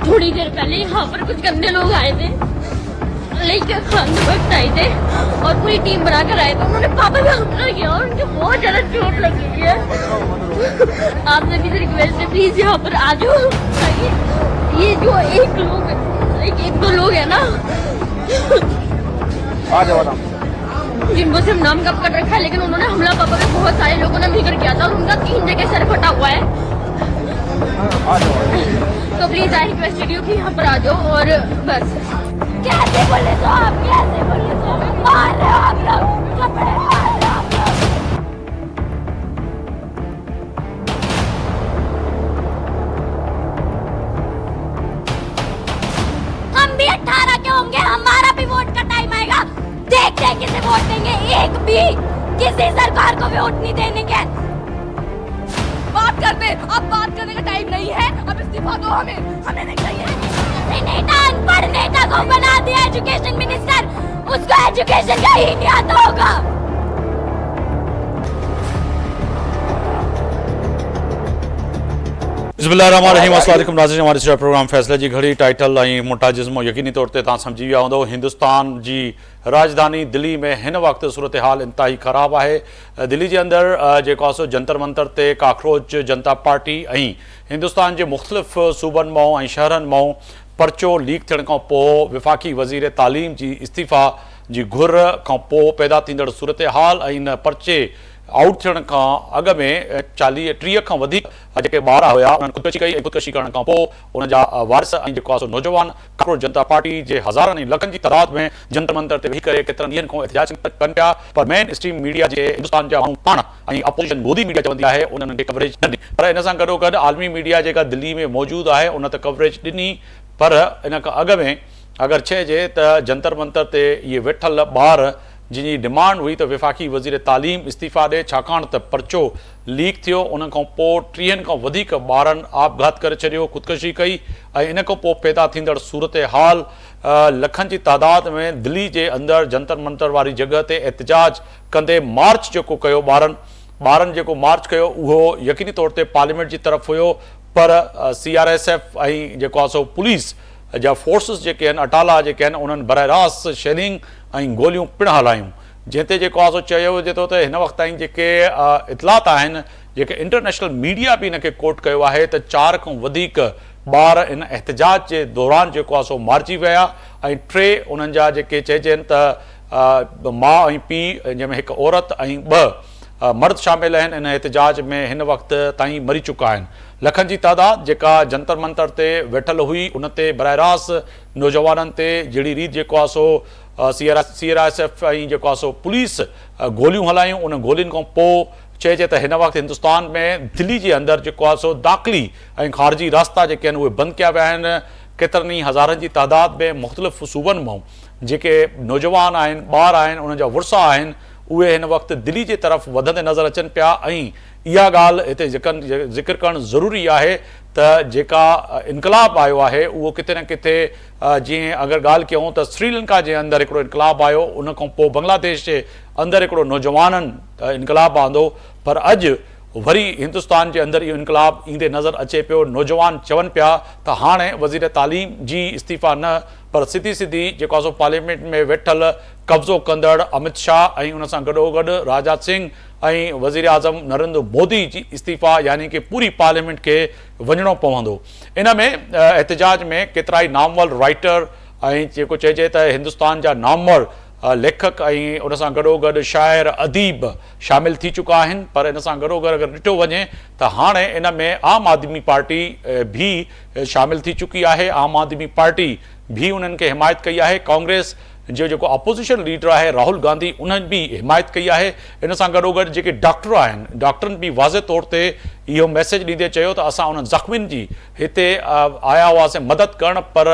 थोड़ी देर पहले यहाँ पर कुछ गंदे लोग आए थे, लेकर खाने वक्त आए थे और पूरी टीम बनाकर आए थे। उन्होंने पापा पे हमला किया और उनके बहुत ज्यादा चोट लगी हुई है। आप सभी से रिक्वेस्ट है, प्लीज यहाँ पर आ जाओ। ये जो एक दो लोग है ना, आ जाओ ना, जिनको सिर्फ नाम कब कर रखा है, लेकिन उन्होंने हमला पापा पे बहुत सारे लोगों ने मिलकर किया था और उनका 3 जगह सर फटा हुआ है। आ जाओ। तो प्लीज आई रिक्वेस्ट यू कि यहाँ पर आ जाओ और बस। कैसे बोले तो आप, कैसे बोले तो मार रहे हो आप लोग, कपड़े मार रहे हो आप लोग। हम भी 18 के होंगे, हमारा भी वोट का टाइम आएगा। देखते हैं किसे वोट देंगे। एक भी किसी सरकार को वोट नहीं देने के। बात करते, अब बात करने का टाइम नहीं है, अब इस्तीफा दो हमें नहीं चाहिए। नेता अनपढ़ नेता को बना दिया एजुकेशन मिनिस्टर, उसको एजुकेशन का ही नहीं आता होगा। बिस्मिल्लाहिर्रहमानिर्रहीम। अस्सलाम वालेकुम नाज़रीन, हमारे इस प्रोग्राम फ़ैसले जी घड़ी टाइटल ऐं मोटा जिस्मो यकीनी तौर ते तव्हां सम्झी विया हूंदव। हिंदुस्तान जी राजधानी दिल्ली में हिन वक़्तु सूरत हाल इंतहाई ख़राब आहे। दिल्ली जे अंदरि जेको आहे सो जंतर मंतर ते काकरोच जनता पार्टी ऐं हिंदुस्तान जे मुख़्तलिफ़ सूबनि मां ऐं शहरनि मां परचो लीक थियण खां पोइ वफ़ाक़ी वज़ीर तालीम जी इस्तीफ़ा जी घुर खां पोइ पैदा थींदड़ सूरत हाल ऐं इन परचे आउट थियण खां अॻु में 40-30 खां वधीक जेके ॿार हुआ उन्हनि ख़ुदकुशी कई ऐं ख़ुदकुशी करण खां पोइ उन जा वारिस ऐं जेको आहे सो नौजवान काकरोच जनता पार्टी जे हज़ारनि ऐं लखनि जी तइदाद में जंतर मंतर ते वेही करे केतिरनि ॾींहंनि खां एहतिजाज कनि पिया, पर मेन स्ट्रीम मीडिया जे हिंदुस्तान जा माण्हू पाण ऐं अपोजिशन मोदी मीडिया चवंदी आहे उन्हनि खे कवरेज न ॾिनी। पर इन सां गॾोगॾु आलमी मीडिया जेका दिल्ली में मौजूदु आहे उन त कवरेज ॾिनी, पर इन खां अॻु में अगरि चइजे त जंतर मंतर ते इहे वेठल ॿार जिन डिमांड हुई त वफ़ाक़ी वज़ीर तालीम इस्तीफ़ा ॾे, छाकाणि त परचो लीक थियो। उन खां पोइ 30 खां वधीक ॿारनि आपघात करे छॾियो, ख़ुदकुशी कई ऐं इन खां पोइ पैदा थींदड़ सूरत हाल लखनि जी तादाद में दिल्ली जे अंदरि जंतर मंतर वारी जॻह ते एहतिजाज कंदे मार्च जेको कयो ॿारनि जेको मार्च कयो उहो यकीनी तौर ते पार्लियामेंट जी तरफ़ हुयो, पर CRSF ऐं जेको आहे सो पुलिस जा फोर्सिस जेके आहिनि, अटाला जेके आहिनि, उन्हनि बराह रास्त शेलिंग ऐं गोलियूं पिणु हलायूं, जंहिं ते जेको आहे सो चयो वञे थो त हिन वक़्त ताईं जेके इतलात आहिनि, जेके इंटरनेशनल मीडिया बि हिनखे कोट कयो आहे त 4 खां वधीक ॿार इन एहतिजाज जे दौरान जेको आहे सो मारिजी विया ऐं 3 उन्हनि जा जेके चइजनि त माउ ऐं पीउ, जंहिंमें हिकु औरत ऐं 2 मर्द शामिल आहिनि, इन एहतिजाज में हिन वक़्त ताईं मरी चुका आहिनि। लखनि जी तादाद जेका जंतर मंतर ते वेठल हुई उन ते बराह रास्त नौजवाननि ते जहिड़ी रीति जेको आहे सो CRSF ऐं जेको आहे सो पुलिस गोलियूं हलायूं, उन गोलियुनि खां पोइ चइजे त हिन वक़्तु हिंदुस्तान में दिल्ली जे अंदरि जेको आहे सो दाख़िली ऐं ख़ारिजी रास्ता जेके आहिनि उहे बंदि कया विया आहिनि। केतिरनि ई हज़ारनि जी तादाद में मुख़्तलिफ़ सूबनि मां जेके नौजवान आहिनि, ॿार आहिनि, उन्हनि जा वुरसा आहिनि, उहे हिन वक़्तु दिल्ली जे तरफ़ वधंदे नज़र अचनि पिया। ऐं इहा ॻाल्हि हिते ज़िक्र करणु ज़रूरी आहे त जेका इनक़लाब आयो आहे उहो किथे न किथे, जीअं अगरि ॻाल्हि कयूं त श्रीलंका जे अंदरि हिकिड़ो इनक़लाब आयो, उन खां पोइ बांग्लादेश जे अंदरि हिकिड़ो नौजवाननि इनक़लाब आंदो, पर अॼु वरी हिंदुस्तान जे अंदरि इहो इनक़लाब ईंदे नज़र अचे पियो। नौजवान चवनि पिया त हाणे वज़ीर तालीम जी इस्तीफ़ा न, पर सिधी जेको आहे सो पार्लियामेंट में वेठल कब्ज़ो कंदड़ अमित शाह ऐं उन सां गॾोगॾु राजनाथ सिंह ऐं वज़ीर आज़म नरेंद्र मोदी जी इस्तीफ़ा, यानी कि पूरी पार्लियामेंट खे वञिणो पवंदो। इन में एहतिजाज में केतिरा ई नामवर राइटर ऐं जेको चइजे त हिंदुस्तान जा नामवर लेखक ऐं उन सां गॾोगॾु शाइर अदीब शामिल थी चुका आहिनि, पर इन सां गॾोगॾु अगरि ॾिठो वञे त हाणे इन में आम आदमी पार्टी बि शामिल थी चुकी आहे। आम आदमी पार्टी भी उन्हनि खे हिमायत कई आहे। कांग्रेस जो जेको अपोजिशन लीडर आहे राहुल गांधी, उन्हनि बि हिमायत कई आहे। इन सां गॾोगॾु जेके डॉक्टर आहिनि, डॉक्टरनि बि वाज़े तौर ते इहो मैसेज ॾींदे चयो त असां उन्हनि ज़ख़्मियुनि जी हिते आया हुआसीं मदद करणु, पर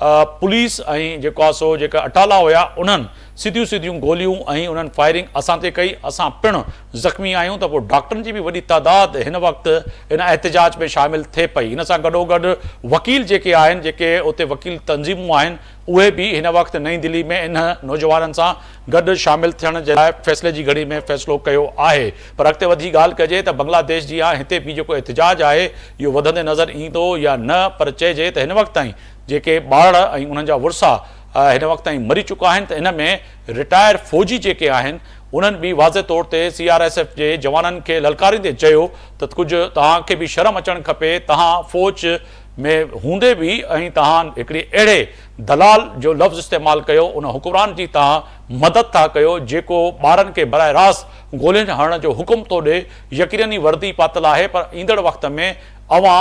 पुलिस ऐं जेको आहे सो जेका अटाला हुया उन्हनि सीधियूं सीधियूं गोलियूं ऐं उन्हनि फायरिंग असां ते कई, असां पिणु ज़ख़्मी आहियूं, त पोइ डॉक्टरनि जी बि वॾी तादाद हिन वक़्तु इन एहतिजाज में शामिल थिए पई। हिन सां गॾोगॾु वकील जेके आहिनि, जेके उते वकील तंज़ीमूं आहिनि, उहे बि हिन वक़्तु नई दिल्ली में इन नौजवाननि सां गॾु शामिल थियण जे लाइ फ़ैसिले जी घड़ी में फ़ैसिलो कयो आहे। पर अॻिते वधी ॻाल्हि कजे त बांग्लादेश जी आहे, हिते बि जेको एहतिजाज आहे इहो वधंदे नज़र ईंदो या न, पर चइजे त हिन वक़्त ताईं जेके ॿार ऐं उन्हनि जा वुरसा हिन वक़्त ताईं मरी चुका आहिनि, त इन में रिटायर फ़ौजी जेके आहिनि उन्हनि बि वाज़े तौर ते CRSF जे जवाननि खे ललकारींदे चयो त कुझु तव्हांखे बि शर्म अचणु खपे, तव्हां फ़ौज में हूंदे बि ऐं तव्हां हिकिड़ी अहिड़े दलाल जो लफ़्ज़ इस्तेमालु कयो, उन हुक्मरान जी तव्हां मदद था कयो जेको ॿारनि खे बराए रास्त गोलियुनि हणण जो हुकुम थो ॾे। यकीननी वर्दी पातल आहे, पर ईंदड़ वक़्त में अवां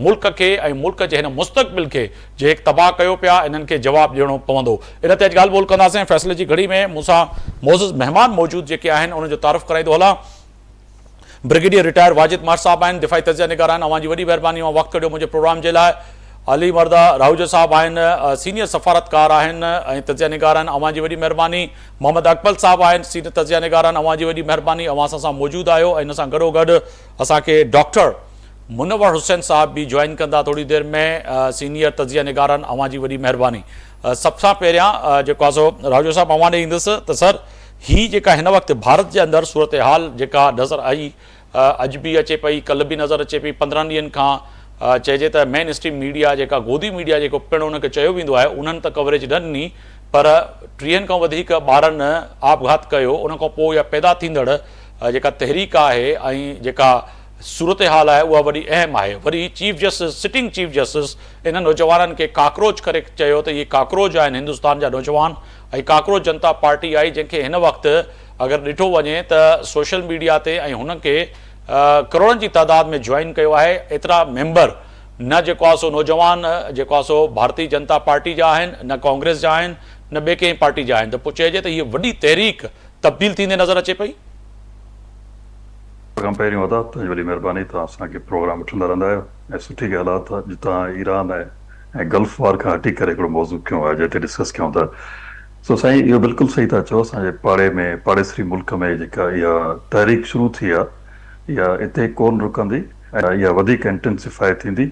मुल्क खे ऐं मुल्क जे हिन मुस्तक़बिल खे जेके तबाह कयो पिया, इन्हनि खे जवाबु ॾियणो पवंदो। इन ते अॼु ॻाल्हि ॿोल कंदासीं। फ़ैसिले जी घड़ी में मूंसां मोज़िज़ महिमान मौजूदु जेके आहिनि उन्हनि जो तारीफ़ कराईंदो हलां। ब्रिगेडियर रिटायर वाजिद मार साहब आहिनि, दिफ़ाई तज़िया निगार आहिनि, अवां जी वॾी महिरबानी, वक़्तु कढियो मुंहिंजे प्रोग्राम जे लाइ। अली मर्दा राहुजा साहब आहिनि, सीनियर सफ़ारतकार आहिनि ऐं तज़िया निगार आहिनि, अवां जी वॾी महिरबानी। मोहम्मद अकबल साहब आहिनि, सीनियर तज़िया निगार आहिनि, अवां जी वॾी महिरबानी, अवां सां मौजूदु आहियो। ऐं हिन सां गॾोगॾु असांखे डॉक्टर मुनव्वर हुसैन साहब भी जॉइन कंदा थोड़ी देर में, सीनियर तज़िया निगार आहिनि, अवां जी वॾी महिरबानी। सब सां पहिरियां जेको आहे सो राहुजा साहब अवां ॾे ईंदुसि त सर ही जेका हिन वक़्तु भारत जे अंदरि सूरत हाल जेका नज़र आई, अॼु बि अचे पई, कल्ह बि नज़र अचे पई, 15 ॾींहंनि खां चइजे त मेन स्ट्रीम मीडिया जेका गोदी मीडिया जेको पिणु उनखे चयो वेंदो आहे, उन्हनि त कवरेज न ॾिनी, पर 30 खां वधीक ॿारनि आपघात कयो। उन खां पोइ इहा पैदा थींदड़ जेका तहरीक आहे ऐं जेका सूरत हाल आहे उहा वॾी अहम आहे। वरी chief justice, sitting chief justice in नौजवाननि खे काकरोच करे चयो त इहे काकरोच आहिनि हिंदुस्तान जा नौजवान, ऐं काकरोच जनता पार्टी आई जंहिंखे हिन वक़्तु अगरि ॾिठो वञे त सोशल मीडिया ते ऐं हुनखे करोड़नि जी तादाद में जॉइन कयो आहे। एतिरा मेंबर न जेको आहे सो नौजवान जेको आहे सो भारतीय जनता पार्टी जा आहिनि, न कांग्रेस जा आहिनि, न ॿिए कंहिं पार्टी जा आहिनि, त पोइ चइजे त हीअ वॾी तहरीक तब्दील थींदे नज़र अचे पई। पहिरियों अदा तव्हांजी वॾी महिरबानी, तव्हां असांखे प्रोग्राम वठंदा रहंदा आहियो ऐं सुठी ॻाल्हि आहे त तव्हां ईरान ऐं गल्फ वार खां हटी करे हिकिड़ो मौज़ू खयो आहे जंहिं ते डिस्कस कयूं था। सो साईं इहो बिल्कुलु सही था चओ, असांजे पाड़े में पाड़ेसरी मुल्क में जेका इहा तहरीक शुरू थी आहे, इहा हिते कोन रुकंदी ऐं इहा वधीक इंटेंसिफाई थींदी।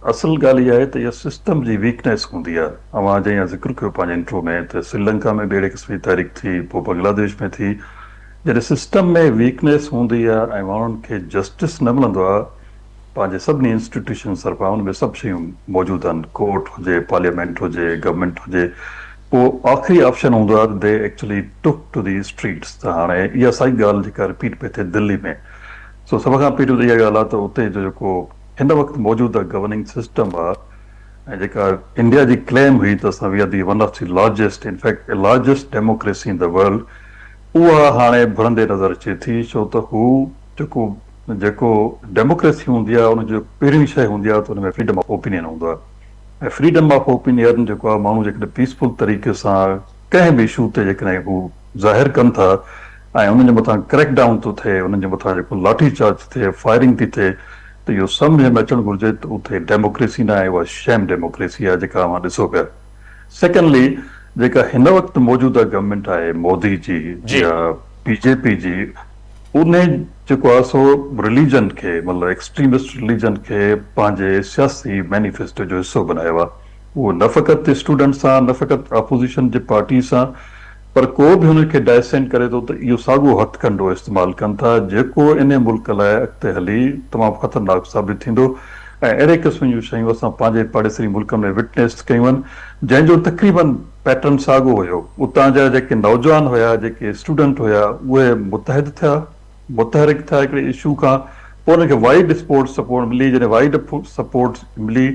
असल ॻाल्हि इहा आहे त इहा सिस्टम जी वीकनेस हूंदी आहे। अवां जीअं ज़िक्र कयो पंहिंजे इंट्रो में त श्रीलंका में बि अहिड़े क़िस्म जी तहरीक थी, पोइ बांग्लादेश में थी। जॾहिं सिस्टम में वीकनेस हूंदी आहे ऐं माण्हुनि खे जस्टिस न मिलंदो आहे, पंहिंजे सभिनी इंस्टीट्यूशन तरफ़ां हुन में सभु शयूं मौजूदु आहिनि, कोर्ट हुजे, पार्लियामेंट हुजे, गवर्नमेंट हुजे, पोइ आख़िरी ऑप्शन हूंदो आहे they actually took to the streets. त हाणे इहा साई ॻाल्हि जेका रिपीट पई थिए दिल्ली में, सो सभ खां पहिरियों त इहा ॻाल्हि आहे त उते जो जेको हिन वक़्तु मौजूदु गवर्निंग सिस्टम आहे ऐं जेका इंडिया जी क्लेम हुई त असां वी are the one of the largest, in fact largest democracy in the world, उहा हाणे भरंदे नज़र अचे थी। छो त हू जेको डेमोक्रेसी हूंदी आहे उनजो पहिरीं शइ हूंदी आहे त हुन में फ्रीडम ऑफ ओपिनियन हूंदो आहे। ऐं फ्रीडम ऑफ ओपिनियन जेको आहे माण्हू जेकॾहिं पीसफुल तरीक़े सां कंहिं बि इशू ते जेकॾहिं हू ज़ाहिर कनि था ऐं उन्हनि जे मथां क्रैक डाउन थो थिए, उन्हनि जे मथां जेको लाठी चार्ज थिए, फायरिंग थी थिए, त इहो सम्झ में अचणु घुरिजे त उते डेमोक्रेसी न आहे, उहा शैम डेमोक्रेसी आहे जेका अवां ॾिसो पिया। सेकेंडली जेका हिन वक़्तु मौजूदा गवर्नमेंट आहे मोदी जी या बीजेपी जी, उन जेको आहे सो रिलीजन खे मतिलबु एक्सट्रीमिस्ट रिलीजन खे पंहिंजे सियासी मैनिफेस्टो जो हिसो बनायो आहे। उहो न फ़क़ति स्टूडेंट सां, न फ़क़ति अपोज़िशन जे पार्टी सां, पर को बि हुनखे डायसेंट करे थो त इहो साॻियो हथकंडो इस्तेमालु कनि था जेको इन मुल्क लाइ अॻिते हली तमामु ख़तरनाक साबित थींदो। ऐं अहिड़े क़िस्म जूं शयूं असां पंहिंजे पाड़ेसरी मुल्क में विटनेस कयूं आहिनि, जंहिंजो तक़रीबन पैटर्न साॻियो हुयो। उतां जा जेके नौजवान हुया, जेके स्टूडेंट हुया, उहे मुतहरिक थिया हिकिड़े इशू खां, पोइ हुनखे वाइड सपोर्ट मिली। जॾहिं वाइड सपोर्ट मिली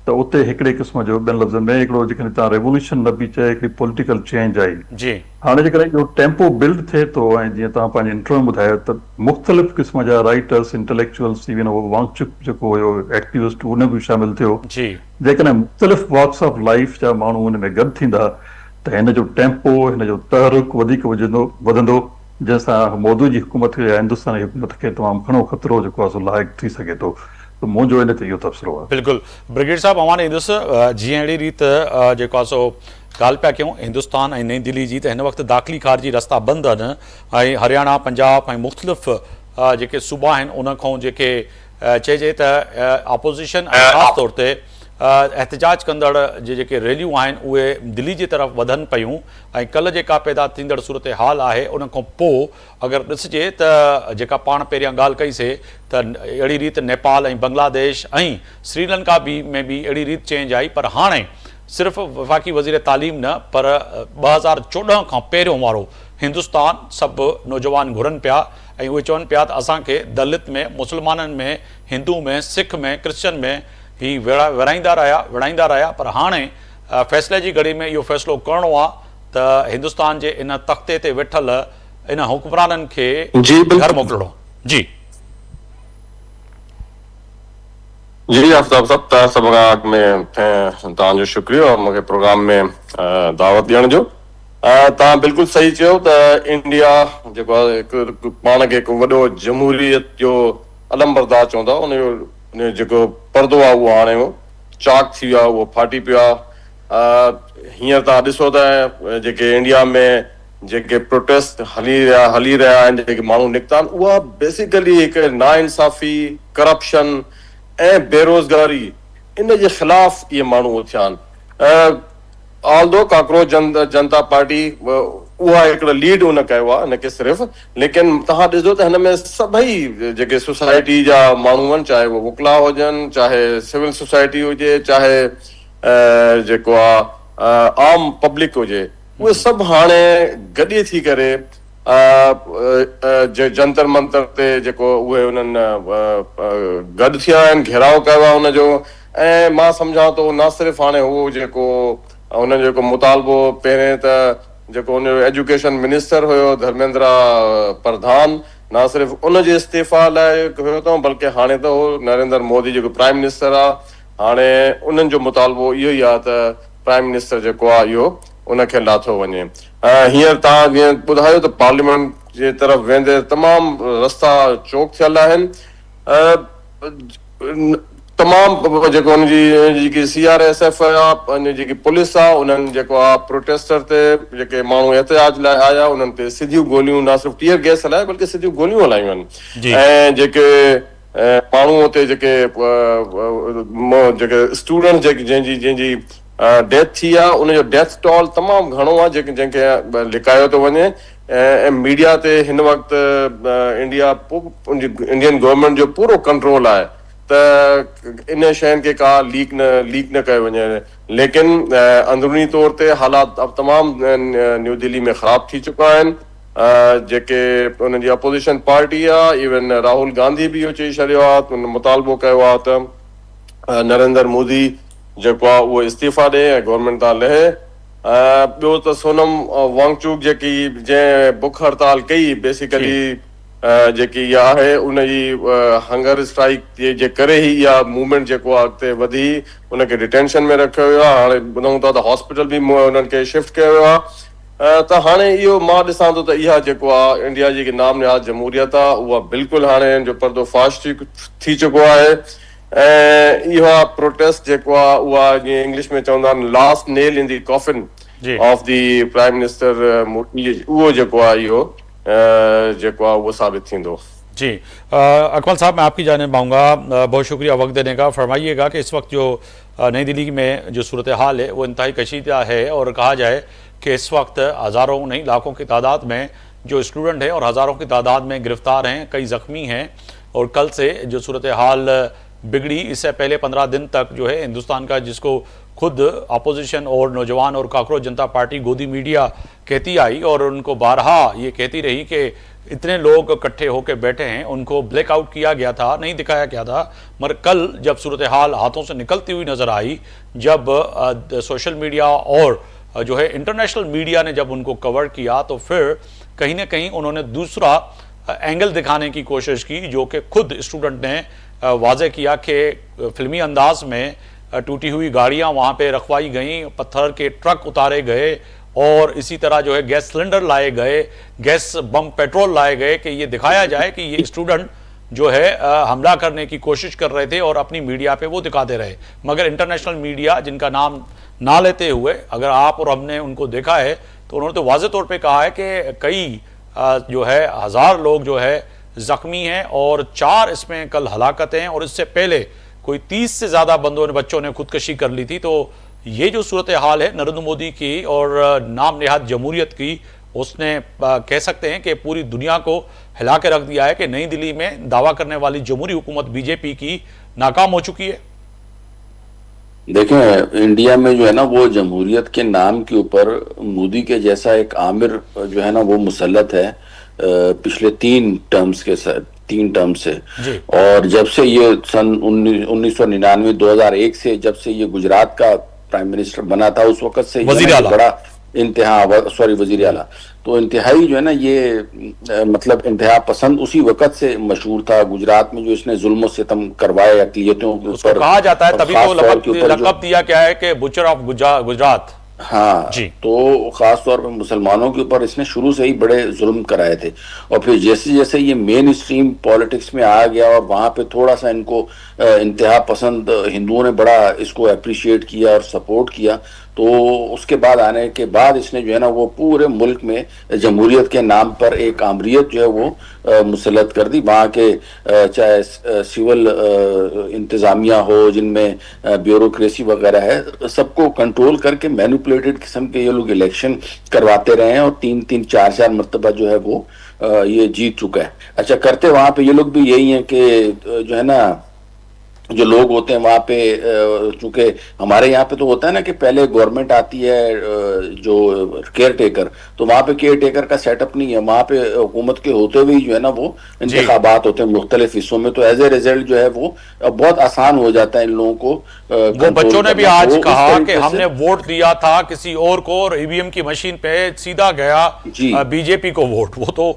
त उते हिकिड़े क़िस्म जो ॿियनि लफ़्ज़नि में हिकिड़ो जेकॾहिं तव्हां रेवोल्यूशन न बि चए, हिकिड़ी पॉलिटिकल चेंज आई। हाणे जेकॾहिं इहो टेम्पो बिल्ड थिए थो ऐं जीअं तव्हां पंहिंजे इंट्रो में ॿुधायो त मुख़्तलिफ़ क़िस्म जा राइटर्स, इंटेलेक्चुअल्स, इवन उहो वांगचुक जेको हुयो एक्टिविस्ट, उन बि शामिल थियो। जेकॾहिं मुख़्तलिफ़ वॉक्स ऑफ लाइफ जा माण्हू हुन में गॾु थींदा त हिन जो टेम्पो, हिन जो तहरुक वधीक वधंदो, जंहिंसां मोदी जी हुकूमत या हिंदुस्तान जी हुकूमत खे तमामु घणो ख़तरो जेको आहे सो लाइक़ थी सघे थो। त मुंहिंजो इन ते इहो तबसरो आहे। बिल्कुलु ब्रिगेड साहब, अवां ॾे ईंदुसि। जीअं अहिड़ी रीति जेको आहे सो ॻाल्हि पिया कयूं हिंदुस्तान ऐं नई दिल्ली जी, त हिन वक़्तु दाख़िली ख़ारिजी रस्ता बंदि आहिनि ऐं हरियाणा, पंजाब ऐं मुख़्तलिफ़ जेके सूबा आहिनि उन खां जेके चइजे त अपोज़िशन ऐं ख़ासि तौर ते एहतजाज कंदड़ जेके रैलियूं आहिनि उहे दिल्ली जी तरफ़ वधनि पियूं ऐं कल्ह जेका पैदा थींदड़ सूरत हाल आहे उन खां पोइ अगरि ॾिसिजे त जेका पाण पहिरियां ॻाल्हि कईसीं त अहिड़ी रीति नेपाल ऐं बांग्लादेश ऐं श्रीलंका में बि अहिड़ी रीति चेंज आई, पर हाणे सिर्फ़ु वफ़ाक़ी वज़ीर तालीम न पर 2014 खां पहिरियों वारो हिंदुस्तान सभु नौजवान घुरनि पिया ऐं उहे चवनि पिया त असांखे दलित में, मुस्लमाननि में, हिंदू में, सिख में, क्रिश्चन में ही विराईंदा रहिया, पर हाणे फ़ैसिले जी घड़ी में इहो फ़ैसिलो करिणो आहे त हिंदुस्तान जे इन तख़्ते ते वेठल इन हुक्मराननि खे घर मोकिलिणो। जी जी आफ्ताब साहब, तव्हां सभु खां अॻु में तव्हांजो शुक्रिया मूंखे प्रोग्राम में दावत ॾियण जो। तव्हां बिल्कुलु सही चयो त इंडिया जेको आहे हिकु पाण खे हिकु वॾो जमहूरियत जो अलमबरदार चवंदा, उन जेको पर्दो आहे उहो हाणे चाक थी वियो आहे, उहो फाटी पियो आहे। हींअर तव्हां ॾिसो त जेके इंडिया में जेके प्रोटेस्ट हली रहिया आहिनि, जेके माण्हू निकिता आहिनि, उहा बेसिकली हिकु नाइंसाफ़ी, करप्शन ऐं बेरोज़गारी इन जे ख़िलाफ़ इहे माण्हू उथिया आहिनि। ऑल्दो काकरोच जनता पार्टी उहा हिकिड़ो लीड उन कयो आहे, न कि सिर्फ़ु, लेकिन तव्हां ॾिसो त हिन में सभई जेके सोसाइटी जा माण्हू आहिनि, चाहे उहे वकिला हुजनि, चाहे सिविल सोसाइटी हुजे, चाहे जेको आहे आम पब्लिक हुजे, उहे सभु हाणे गॾे थी करे जंतर मंतर ते जेको उहे उन्हनि गॾु थिया आहिनि, घेराव कयो आहे हुनजो। ऐं मां सम्झां थो न सिर्फ़ु हाणे उहो जेको हुनजो जेको मुतालबो पहिरें त जेको हुनजो एजुकेशन मिनिस्टर हुयो धर्मेंद्र प्रधान, न सिर्फ़ु उनजे इस्तीफ़ा लाइ हुयो अथऊं, बल्कि हाणे त उहो नरेंद्र मोदी जेको प्राइम मिनिस्टर आहे, हाणे उन्हनि जो मुतालबो इहो ई आहे त प्राइम मिनिस्टर जेको आहे इहो उनखे लाथो वञे। हींअर तव्हां जीअं ॿुधायो त पार्लियामेंट जे तरफ़ वेंदे तमामु रस्ता चौक थियल आहिनि। तमामु जेको हुनजी जेकी CRSF आहे, जेकी पुलिस आहे, उन्हनि जेको आहे प्रोटेस्टर ते जेके माण्हू एहतिजाज लाइ आया उन्हनि ते सिधियूं गोलियूं, न सिर्फ़ु टीयर गैस हलाए बल्कि सिधियूं गोलियूं हलायूं आहिनि। ऐं जेके माण्हू हुते जेके स्टूडेंट जंहिंजी डेथ थी आहे, उनजो डेथ टोल तमामु घणो आहे जंहिंखे लिकायो थो वञे। ऐं मीडिया ते हिन वक़्तु इंडियन गवर्नमेंट जो पूरो कंट्रोल आहे त इन शयुनि खे का लीक न कयो वञे, लेकिन अंदरूनी तौर ते हालात अब तमामु न्यू दिल्ली में ख़राब थी चुका आहिनि। जेके उन्हनि जी अपोज़िशन पार्टी आहे, इवन राहुल गांधी बि इहो चई छॾियो आहे, उन मुतालबो कयो आहे त नरेंद्र मोदी जेको आहे उहो इस्तीफ़ा ॾे ऐं गवर्नमेंट तां लहे। ॿियो त सोनम वांगचुक जेकी जंहिं बुख हड़ताल कई, बेसिकली जेकी इहा आहे उनजी हंगर स्ट्राइक जे करे ई इहा मूवमेंट जेको आहे अॻिते वधी, उनखे डिटेंशन में रखियो वियो आहे। हाणे ॿुधूं था त हॉस्पिटल बि उन्हनि खे शिफ्ट कयो वियो आहे। त हाणे इहो मां ॾिसां थो त इहा जेको आहे इंडिया जी नाम निहाद जमहूरियत आहे, उहा बिल्कुलु हाणे जो पर्दो फाश थी चुको आहे। ऐं इहा प्रोटेस्ट जेको आहे उहा जीअं इंग्लिश में चवंदा आहिनि last nail in the coffin of the prime minister Modi, उहो जेको आहे इहो जेको आहे वो साबित थींदो। जी अकमल साहब, मैं आपकी जानिब आऊँगा, बहुत शुक्रिया वक्त देने का। फरमाइएगा कि इस वक्त जो नई दिल्ली में जो सूरत हाल है वो इंतहाई कशीदा है और कहा जाए कि इस वक्त हज़ारों नहीं लाखों की तादाद में जो स्टूडेंट हैं और हज़ारों की तादाद में गिरफ्तार हैं, कई ज़ख्मी हैं। और कल से जो सूरत हाल बिगड़ी, इससे पहले 15 दिन तक जो है हिंदुस्तान का, जिसको खुद अपोजिशन और नौजवान और काकरोच जनता पार्टी गोदी मीडिया कहती आई और उनको बारहा ये कहती रही कि इतने लोग इकट्ठे होकर बैठे हैं, उनको ब्लैकआउट किया गया था, नहीं दिखाया गया था। मगर कल जब सूरत हाल हाथों से निकलती हुई नज़र आई, जब सोशल मीडिया और जो है इंटरनेशनल मीडिया ने जब उनको कवर किया, तो फिर कहीं ना कहीं उन्होंने दूसरा एंगल दिखाने की कोशिश की, जो कि खुद स्टूडेंट ने वाज़े किया कि फिल्मी अंदाज में टूटी हुई गाड़ियां वहां पे रखवाई गई, पत्थर के ट्रक उतारे गए और इसी तरह जो है गैस सिलेंडर लाए गए, गैस बम पेट्रोल लाए गए कि ये दिखाया जाए कि ये स्टूडेंट जो है हमला करने की कोशिश कर रहे थे और अपनी मीडिया पे वो दिखाते रहे। मगर इंटरनेशनल मीडिया, जिनका नाम ना लेते हुए, अगर आप और हमने उनको देखा है तो उन्होंने तो वाज़ेह तौर पे कहा है कि कई जो है 1000 लोग जो है जख्मी हैं और 4 इसमें कल हलाकतें हैं, और इससे पहले कोई 30 से ज़्यादा बच्चों ने खुदकशी कर ली थी। तो ये जो सूरत हाल है नरेंद्र मोदी की और नाम नेहाद जमहूरियत की, उसने कह सकते हैं कि पूरी दुनिया को हिला के रख दिया है कि नई दिल्ली में दावा करने वाली जमहूरी हुकूमत बीजेपी की नाकाम हो चुकी है। देखें, इंडिया में जो है ना वो जमहूरियत के नाम के ऊपर मोदी के जैसा एक आमिर जो है ना वो मुसल्लत है पिछले 3 टर्म से। और जब से ये सन 1999 2001 से जब से ये गुजरात का प्राइम मिनिस्टर बना था, उस वक्त से बड़ा वजीर आला, तो इंतहाई जो है ना ये मतलब इंतहा पसंद उसी वक्त से मशहूर था। गुजरात में जो इसने जुल्म सितम करवाए अक़लियतों के ऊपर, कहा जाता है तभी तो लक़ब दिया गया है कि बुचर ऑफ गुजरात। हाँ जी। तो खास तौर पर मुसलमानों के ऊपर इसने शुरू से ही बड़े जुल्म कराए थे, और फिर जैसे जैसे ये मेन स्ट्रीम पॉलिटिक्स में आ गया और वहां पे थोड़ा सा इनको इंतहा पसंद हिंदुओं ने बड़ा इसको अप्रिशिएट किया और सपोर्ट किया, तो उसके बाद आने के बाद इसने जो है ना वो पूरे मुल्क में जमहूरियत के नाम पर एक आमरीत जो है वो मुसल्लत कर दी। वहाँ के चाहे सिविल इंतज़ामिया हो, जिनमें ब्यूरोक्रेसी वगैरह है, सबको कंट्रोल करके मैनिपुलेटेड किस्म के ये लोग इलेक्शन करवाते रहे हैं और 3-3 4-4 मरतबा जो है वो ये जीत चुका है। अच्छा, करते वहाँ पे ये लोग भी यही हैं कि जो है ना जो लोग होते हैं वहाँ पे, चूंकि हमारे यहाँ पे तो होता है ना कि पहले गवर्नमेंट आती है जो केयर टेकर, तो वहाँ पे केयर टेकर का सेटअप नहीं है। वहाँ पे हुकूमत के होते हुए जो है ना वो इंतखाबात होते हैं मुख्तलिफ हिस्सों में, तो एज ए रिजल्ट जो है वो बहुत आसान हो जाता है इन लोगों को। वो बच्चों ने भी आज कहा कि हमने वोट दिया था किसी और को और ईवीएम की मशीन पे सीधा गया बीजेपी को वोट। वो तो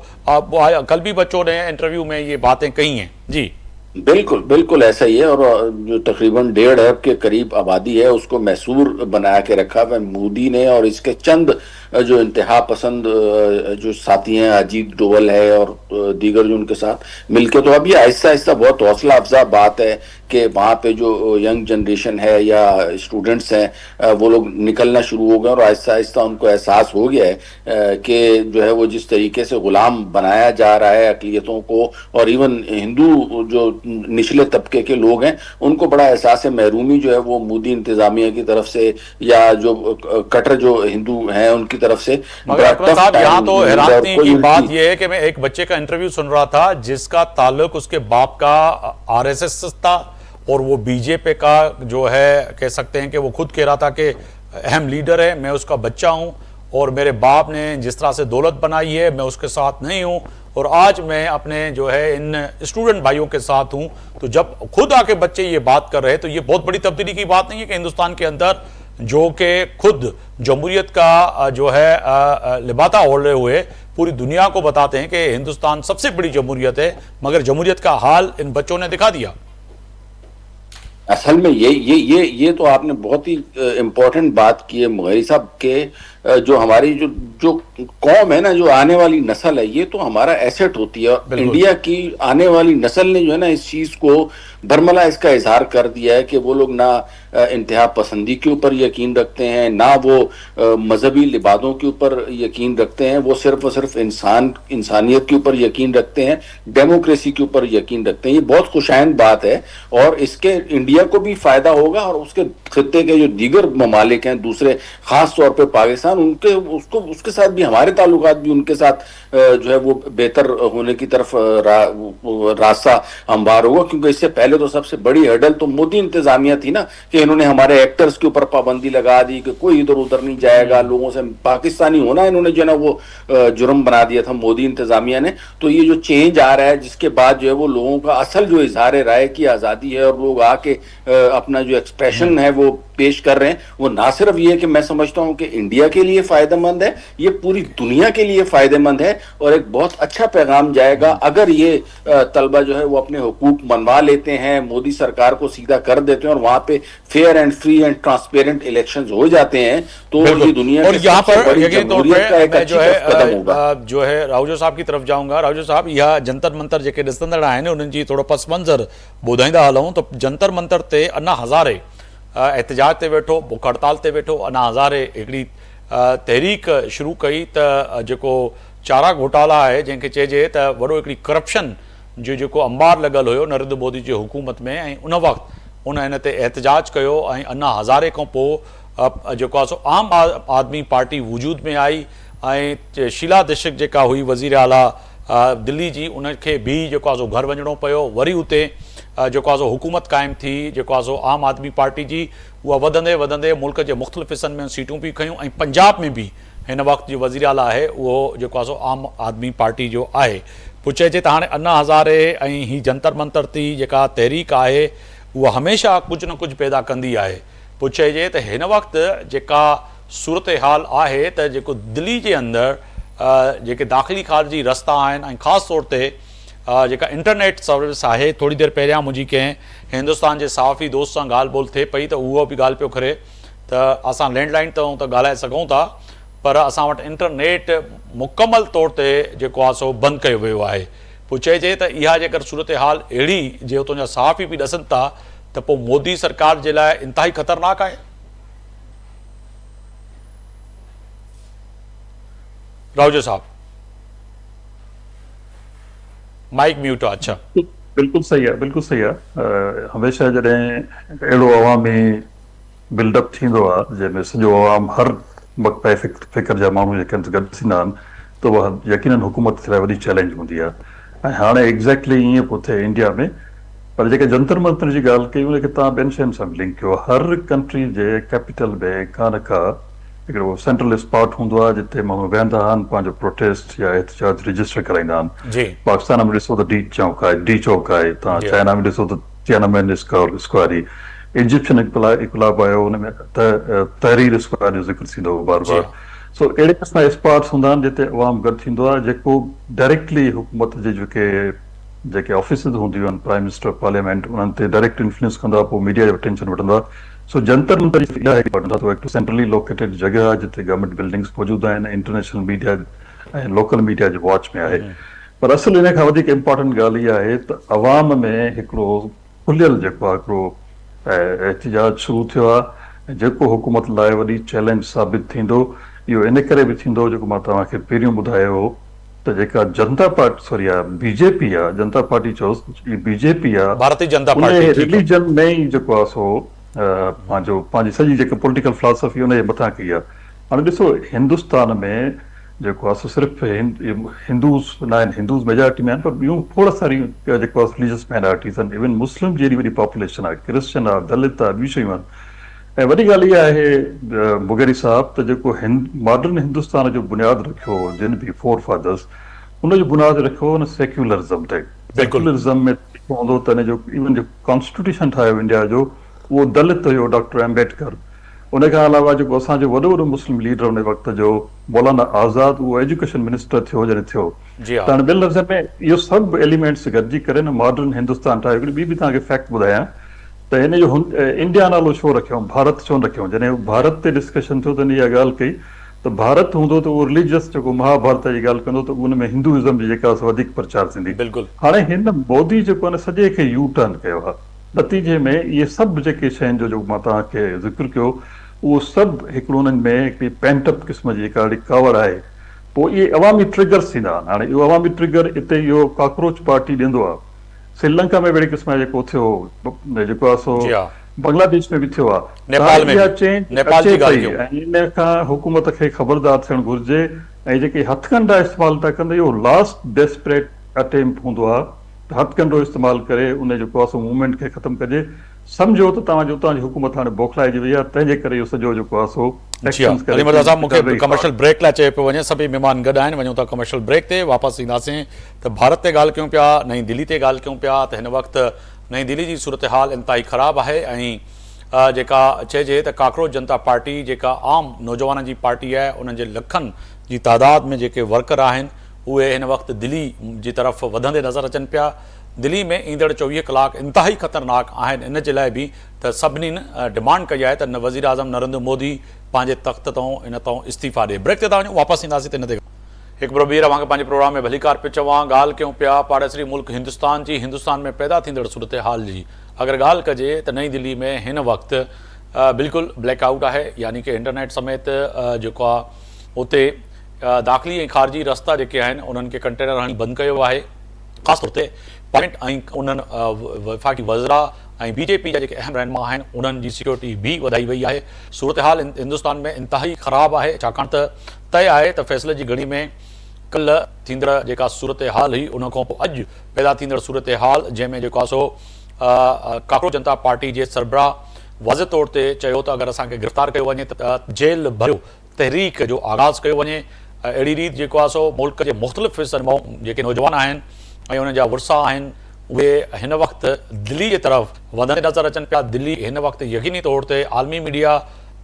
कल भी बच्चों ने इंटरव्यू में ये बातें कही हैं। जी बिल्कुल ऐसा ही है। और जो तकरीबन 1.5 अरब के करीब आबादी है उसको मैसूर बना के रखा हुआ मोदी ने, और इसके चंद जो इंतहा पसंद जो साथी हैं, अजीत डोवल है और दीगर जो उनके साथ मिलके, तो अब ये आहिस्ता आहिस्ता बहुत हौसला अफजा बात है कि वहाँ पे जो यंग जनरेशन है या स्टूडेंट्स हैं वो लोग निकलना शुरू हो गए और आहिस्ता आहिस्ता उनको एहसास हो गया है कि जो है वो जिस तरीके से गुलाम बनाया जा रहा है अक़लियतों को, और इवन हिंदू जो निचले तबके के लोग हैं उनको बड़ा एहसास है महरूमी जो है वो मोदी इंतजामिया की तरफ से या जो कट्टर जो हिंदू हैं उनकी तरफ से। मगर अकबर साहब, यहाँ तो हैरानी की बात यह है कि मैं एक बच्चे का इंटरव्यू सुन रहा था जिसका ताल्लुक उसके बाप का आरएसएस से था, और वो बीजेपी का जो है कह सकते हैं कि वो खुद कह रहा था कि अहम लीडर है, मैं उसका बच्चा हूं और मेरे बाप ने जिस तरह से दौलत बनाई है मैं उसके साथ नहीं हूं, और आज मैं अपने जो है इन स्टूडेंट भाइयों के साथ हूं। तो जब खुद आके बच्चे ये बात कर रहे हैं तो ये बहुत बड़ी तब्दीली की बात नहीं है कि हिंदुस्तान के अंदर जो कि खुद जमहूरियत का जो है लिबाता ओढ़े हुए पूरी दुनिया को बताते हैं कि हिंदुस्तान सबसे बड़ी जमहूरियत है, मगर जमहूरियत का हाल इन बच्चों ने दिखा दिया। असल में ये तो आपने बहुत ही इम्पोर्टेंट बात की है मुगैरी साहब के। जो हमारी जो कौम है ना, जो आने वाली नस्ल है, ये तो हमारा एसेट होती है, और इंडिया की आने वाली नस्ल ने जो है ना इस चीज को बरमला इसका इजहार कर दिया है कि वो लोग ना इंतहा पसंदी के ऊपर यकीन रखते हैं, ना वो मजहबी लिबादों के ऊपर यकीन रखते हैं, वो सिर्फ और सिर्फ इंसानियत के ऊपर यकीन रखते हैं, डेमोक्रेसी के ऊपर यकीन रखते हैं। ये बहुत खुशाइन बात है और इसके इंडिया को भी फायदा होगा, और उसके खित्ते के जो दीगर ममालिक हैं दूसरे, खास तौर पर पाकिस्तान, उसके साथ भी हमारे ताल्लुकात भी उनके साथ जो है वो बेहतर होने की तरफ रास्ता हमवार होगा। क्योंकि इससे पहले तो सबसे बड़ी हर्डल तो मोदी इंतजामिया थी ना, कि इन्होंने हमारे एक्टर्स के ऊपर पाबंदी लगा दी कि कोई इधर उधर नहीं जाएगा, लोगों से पाकिस्तानी होना इन्होंने जो है ना वो जुर्म बना दिया था मोदी इंतजामिया ने। तो ये जो चेंज आ रहा है जिसके बाद जो है वो लोगों का असल जो इजहार राय की आज़ादी है और लोग आके अपना जो एक्सप्रेशन है वो पेश कर रहे हैं, वो ना सिर्फ ये कि मैं समझता हूं कि इंडिया के लिए फायदेमंद है, ये पूरी दुनिया के लिए फायदेमंद है, और एक बहुत अच्छा पैगाम जाएगा अगर ये तलबा जो है वो अपने हुकूक मनवा लेते हैं, मोदी सरकार को सीधा कर देते हैं और वहां पे fair and free and transparent elections हो जाते हैं, तो ये दुनिया और यहाँ पर यकीन तौर पे जो है राहुल साहब की तरफ जाऊंगा। राहुल साहब, यह जंतर मंतर जेके ॾिसंदड़ आहिनि उन्हनि जी थोरो पस मंज़र ॿुधाईंदा हलूं तो जंतर मंतर ते अन्ना हज़ारे एहतजाज ते वेठो, बुख हड़ताल ते वेठो। अन्ना हज़ारे हिकिड़ी तहरीक शुरू कई त जेको चारा घोटाला आहे जंहिंखे चइजे त वॾो हिकिड़ी करप्शन जो जेको अंबार लॻल हुयो नरेंद्र मोदी जी हुकूमत में, ऐं उन वक़्तु उन इन ते एहतजाज कयो ऐं अन्ना हज़ारे खां पोइ जेको आहे सो आम आदमी पार्टी वजूद में आई ऐं शीला दीक्षित जेका हुई वज़ीर आला दिल्ली जी, उनखे बि जेको आहे सो घर वञिणो पियो। वरी उते जेको आहे सो हुकूमत क़ाइमु थी जेको आहे सो आम आदमी पार्टी जी, उहा वधंदे वधंदे मुल्क जे मुख़्तलिफ़ हिस्सनि में सीटूं बि खयूं ऐं पंजाब में बि हिन वक़्तु जो वज़ीर आला आहे उहो जेको आहे सो आम आदमी पार्टी जो आहे। पोइ चइजे त हाणे अन्ना हज़ारे ऐं ही जंतर मंतर थी जेका तहरीक आहे उहा हमेशह कुझु न कुझु पैदा कंदी आहे। पोइ चइजे त हिन वक़्तु जेका सूरत हाल आहे त जेको दिल्ली जे अंदरि जेके दाख़िली ख़ारिजी रस्ता आहिनि ऐं ख़ासि तौर ते जेका इंटरनेट सर्विस आहे, थोड़ी देरि पहिरियां मुंहिंजी कंहिं हिंदुस्तान जे सहाफ़ी दोस्त सां ॻाल्हि ॿोल थिए पई त उहो बि ॻाल्हि पियो करे त असां लैंडलाइन तां त ॻाल्हाए सघूं था, पर असां वटि इंटरनेट मुकमल तौर ते जेको आहे सो बंदि कयो वियो आहे। पोइ चइजे त इहा जेकर सूरत हाल अहिड़ी जे उतां जा सहाफ़ी बि ॾसनि था त पोइ मोदी सरकार जे लाइ इंतिहाई ख़तरनाक आहे। राहुल साहब माइक म्यूट आहे। अच्छा, बिल्कुल सही आहे, बिल्कुल सही आहे। हमेशह जॾहिं अहिड़ो अवामी बिल्डअप थींदो आहे जंहिंमें सॼो अवाम हर मक़बे फ़िक्र जा माण्हू जेके गॾु थींदा आहिनि त उहा यकीनन हुकूमत जे लाइ वॾी चैलेंज हूंदी आहे। ऐं हाणे एग्ज़ैक्टली ईअं पियो थिए इंडिया में। पर जेके जंतर मंतर जी ॻाल्हि कई उनखे तव्हां ॿियनि शयुनि सां बि लिंक कयो। हर कंट्री जे कैपिटल में का न का हिकिड़ो सेंट्रल स्पॉट हूंदो आहे जिते माण्हू वेहंदा आहिनि, पंहिंजो प्रोटेस्ट या एहतजाज रजिस्टर कराईंदा आहिनि। पाकिस्तान में ॾिसो त डी चौक आहे, तव्हां चाइना में ॾिसो त तियानमेन स्क्वायर आहे, इजिप्शियन इनकलाब आयो हुनमें त तहरीर स्क्वायर जो ज़िक्र थींदो बार बार। सो अहिड़े क़िस्म जा स्पॉट्स हूंदा आहिनि जिते अवाम गॾु थींदो आहे, जेको डायरेक्टली हुकूमत जे जेके ऑफिसिस हूंदियूं आहिनि, प्राइम मिनिस्टर, पार्लियामेंट, उन्हनि ते डायरेक्ट इन्फ्लुएंस कंदो आहे, पोइ मीडिया जो अटेंशन वठंदो आहे। सो जंतर मंतर हिकु सेंट्रली लोकेटेड जॻह आहे जिते गवर्नमेंट बिल्डिंग्स मौजूदु आहिनि, इंटरनेशनल मीडिया ऐं लोकल मीडिया जे वॉच में आहे। पर असुल इन खां वधीक इम्पोर्टेंट ॻाल्हि इहा आहे त अवाम में हिकिड़ो खुलियल जेको आहे हिकिड़ो एहतजाज शुरू थियो आहे, जेको हुकूमत लाइ वॾी चैलेंज साबित थींदो। इहो इन करे बि थींदो जेको मां तव्हांखे पहिरियों ॿुधायो हो त जेका जनता पार्टी सॉरी आहे बीजेपी आहे, जनता पार्टी चयोसि बीजेपी आहे, भारतीय जनता पार्टी रिलीजन में ई जेको आहे सो पंहिंजी सॼी जेका पॉलिटिकल फिलॉसफी उनजे मथां कई आहे। हाणे ॾिसो हिंदुस्तान में जेको आहे सो सिर्फ़ु हिंदूज़ न आहिनि, हिंदूज़ मेजॉरिटी में आहिनि, पर ॿियूं खोड़ सारियूं जेको आहे रिलीजियस माइनॉरिटीज़ आहिनि, इवन मुस्लिम जी एॾी वॾी पॉपुलेशन आहे, क्रिश्चन आहे, दलित आहे, ॿियूं शयूं आहिनि। ऐं वॾी ॻाल्हि इहा आहे मुगेरी साहब त जेको मॉडर्न हिंदुस्तान जो बुनियादु रखियो जिन बि फोर फादर्स, उनजो बुनियादु रखियो हुन सेक्युलरिज़म ते। सेक्युलरिज़म में हूंदो त हिन जो इवन जो कॉन्स्टिट्यूशन ठाहियो इंडिया जो उहो दलित हुयो, डॉक्टर अम्बेडकर। उन खां अलावा जेको असांजो वॾो वॾो मुस्लिम लीडर उन वक़्त जो मौलाना आज़ाद, उहो एजुकेशन मिनिस्टर थियो जॾहिं थियो। त हाणे ॿिनि लफ़्ज़नि में इहो सभु एलिमेंट्स गॾिजी करे न मॉडर्न हिंदुस्तान ठाहियो। हिकिड़ी ॿी बि तव्हांखे फैक्ट ॿुधायां त हिन जो इंडिया नालो छो रखियऊं, भारत छो न रखियऊं। जॾहिं भारत ते डिस्कशन थियो त इहा ॻाल्हि कई त भारत हूंदो त उहो रिलीजियस जेको महाभारत जी ॻाल्हि कंदो त उन में हिंदुइज़म जी जेका वधीक प्रचार थींदी। हाणे हिन मोदी जेको आहे न सॼे खे यू टर्न कयो आहे। नतीजे में इहे सभु जेके शयुनि जो जेको मां तव्हांखे ज़िक्र कयो उहो सभु हिकिड़ो उन्हनि में हिकिड़ी पेंटअप क़िस्म जी जेका हिकिड़ी कावड़ आहे। पोइ इहे अवामी ट्रिगर्स थींदा आहिनि। हाणे इहो अवामी ट्रिगर हिते इहो कॉकरोच पार्टी ॾींदो आहे। श्रीलंका में अहिड़े क़िस्म जो जेको थियो जेको आहे सो बांग्लादेश में बि थियो आहे, इन खां हुकूमत खे ख़बरदार थियणु घुरिजे। ऐं जेके हथकंडा इस्तेमालु था कनि इहो लास्ट डेस्परेट अटेम्प्ट हूंदो आहे त हथकंडो इस्तेमालु करे उन जेको आहे सो मूवमेंट खे ख़तमु कजे। सम्झो त तव्हांजो उतां जी हुकूमत हाणे बौखलाइजी वई आहे, तंहिंजे करे इहो सॼो जेको आहे सो मूंखे कमर्शियल ब्रेक लाइ चए पियो वञे। सभई महिमान गॾु आहिनि, वञूं था कमर्शियल ब्रेक ते, वापसि ईंदासीं त भारत ते ॻाल्हि कयूं पिया, नई दिल्ली ते ॻाल्हि कयूं पिया त हिन वक़्तु नई दिल्ली जी सूरत हाल इंतिहाई ख़राबु आहे। ऐं जेका चइजे त काकरोच जनता पार्टी जेका आम नौजवाननि जी पार्टी आहे, उन्हनि जे लखनि जी तादाद में जेके वर्कर आहिनि उहे हिन वक़्तु दिल्ली जी तरफ़ वधंदे नज़र अचनि पिया। दिल्ली में ईंदड़ 24 कलाक इंतिहाई ख़तरनाक आहिनि। इन जे लाइ बि त सभिनी डिमांड कई आहे त वज़ीर आज़म नरेंद्र मोदी पंहिंजे तख़्त तां इन तां इस्तीफ़ा ॾिए। ब्रेक ते था वञूं, वापसि ईंदासीं त हिन ते हिकु बार ॿीहर अव्हांखे पंहिंजे प्रोग्राम में भलीकार पियो चवां। ॻाल्हि कयूं पिया पाड़ेसरी मुल्क हिंदुस्तान जी, हिंदुस्तान में पैदा थींदड़ सूरत हाल जी। अगरि ॻाल्हि कजे त नई दिल्ली में हिन वक़्तु बिल्कुल ब्लैकआउट है, यानी कि इंटरनेट समेत जेको आहे उते दाख़िली ऐं ख़ारिजी रस्ता जेके आहिनि उन्हनि खे कंटेनर हाणे बंदि कयो आहे। ख़ासि तौर ते पार्लियामेंट ऐं उन्हनि वफ़ाक़ी वज़रा ऐं बीजेपी जा जेके अहम रहनुमा आहिनि उन्हनि जी सिक्योरिटी बि वधाई वई आहे। सूरत हाल हिंदुस्तान में इंतिहाई ख़राबु आहे, छाकाणि त तय आहे त फ़ैसिले जी घड़ी में कल्ह थींदड़ जेका सूरत हाल हुई उन खां पोइ अॼु पैदा थींदड़ सूरत हाल, जंहिंमें जेको आहे सो काकरोच जनता पार्टी जे सरबराह वाज़े तौर ते चयो त अगरि असांखे गिरफ़्तार कयो वञे त जेल भरियो तहरीक जो आगाज़ कयो वञे। अहिड़ी रीति जेको आहे सो मुल्क जे मुख़्तलिफ़ हिसनि मां जेके नौजवान आहिनि ऐं उन्हनि जा वुरसा आहिनि उहे हिन वक़्तु दिल्ली जे तरफ़ वधंदे नज़र अचनि पिया। दिल्ली हिन वक़्तु यकीनी तौर ते आलमी मीडिया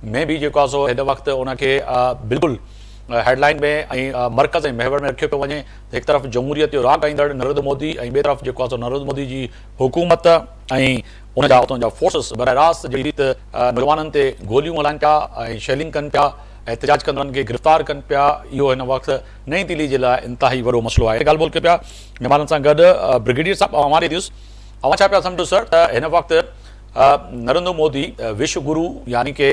में बि जेको आहे सो हिन वक़्तु उनखे बिल्कुलु हेडलाइन में ऐं मर्कज़ ऐं महवर में रखियो पियो वञे। हिकु तरफ़ जमहूरियत जो राह ॻाईंदड़ नरेंद्र मोदी ऐं ॿिए तरफ़ जेको आहे सो नरेंद्र मोदी जी हुकूमत ऐं उनजा उतां जा फोर्सिस बर रास्त जहिड़ी रीति नौजवाननि ते गोलियूं हलाइनि पिया ऐं शेलिंग कनि पिया, एहतजाज कंदड़नि खे गिरफ़्तार कनि पिया। इहो हिन वक़्तु नई दिल्ली जे लाइ इंतिहाई वॾो मसइलो आहे। ॻाल्हि ॿोल कयो पिया महिमाननि सां गॾु ब्रिगेडियर साहब, अवां ॾियुसि अवां छा पिया सम्झो सर त हिन वक़्तु नरेंद्र मोदी विश्व गुरु यानी कि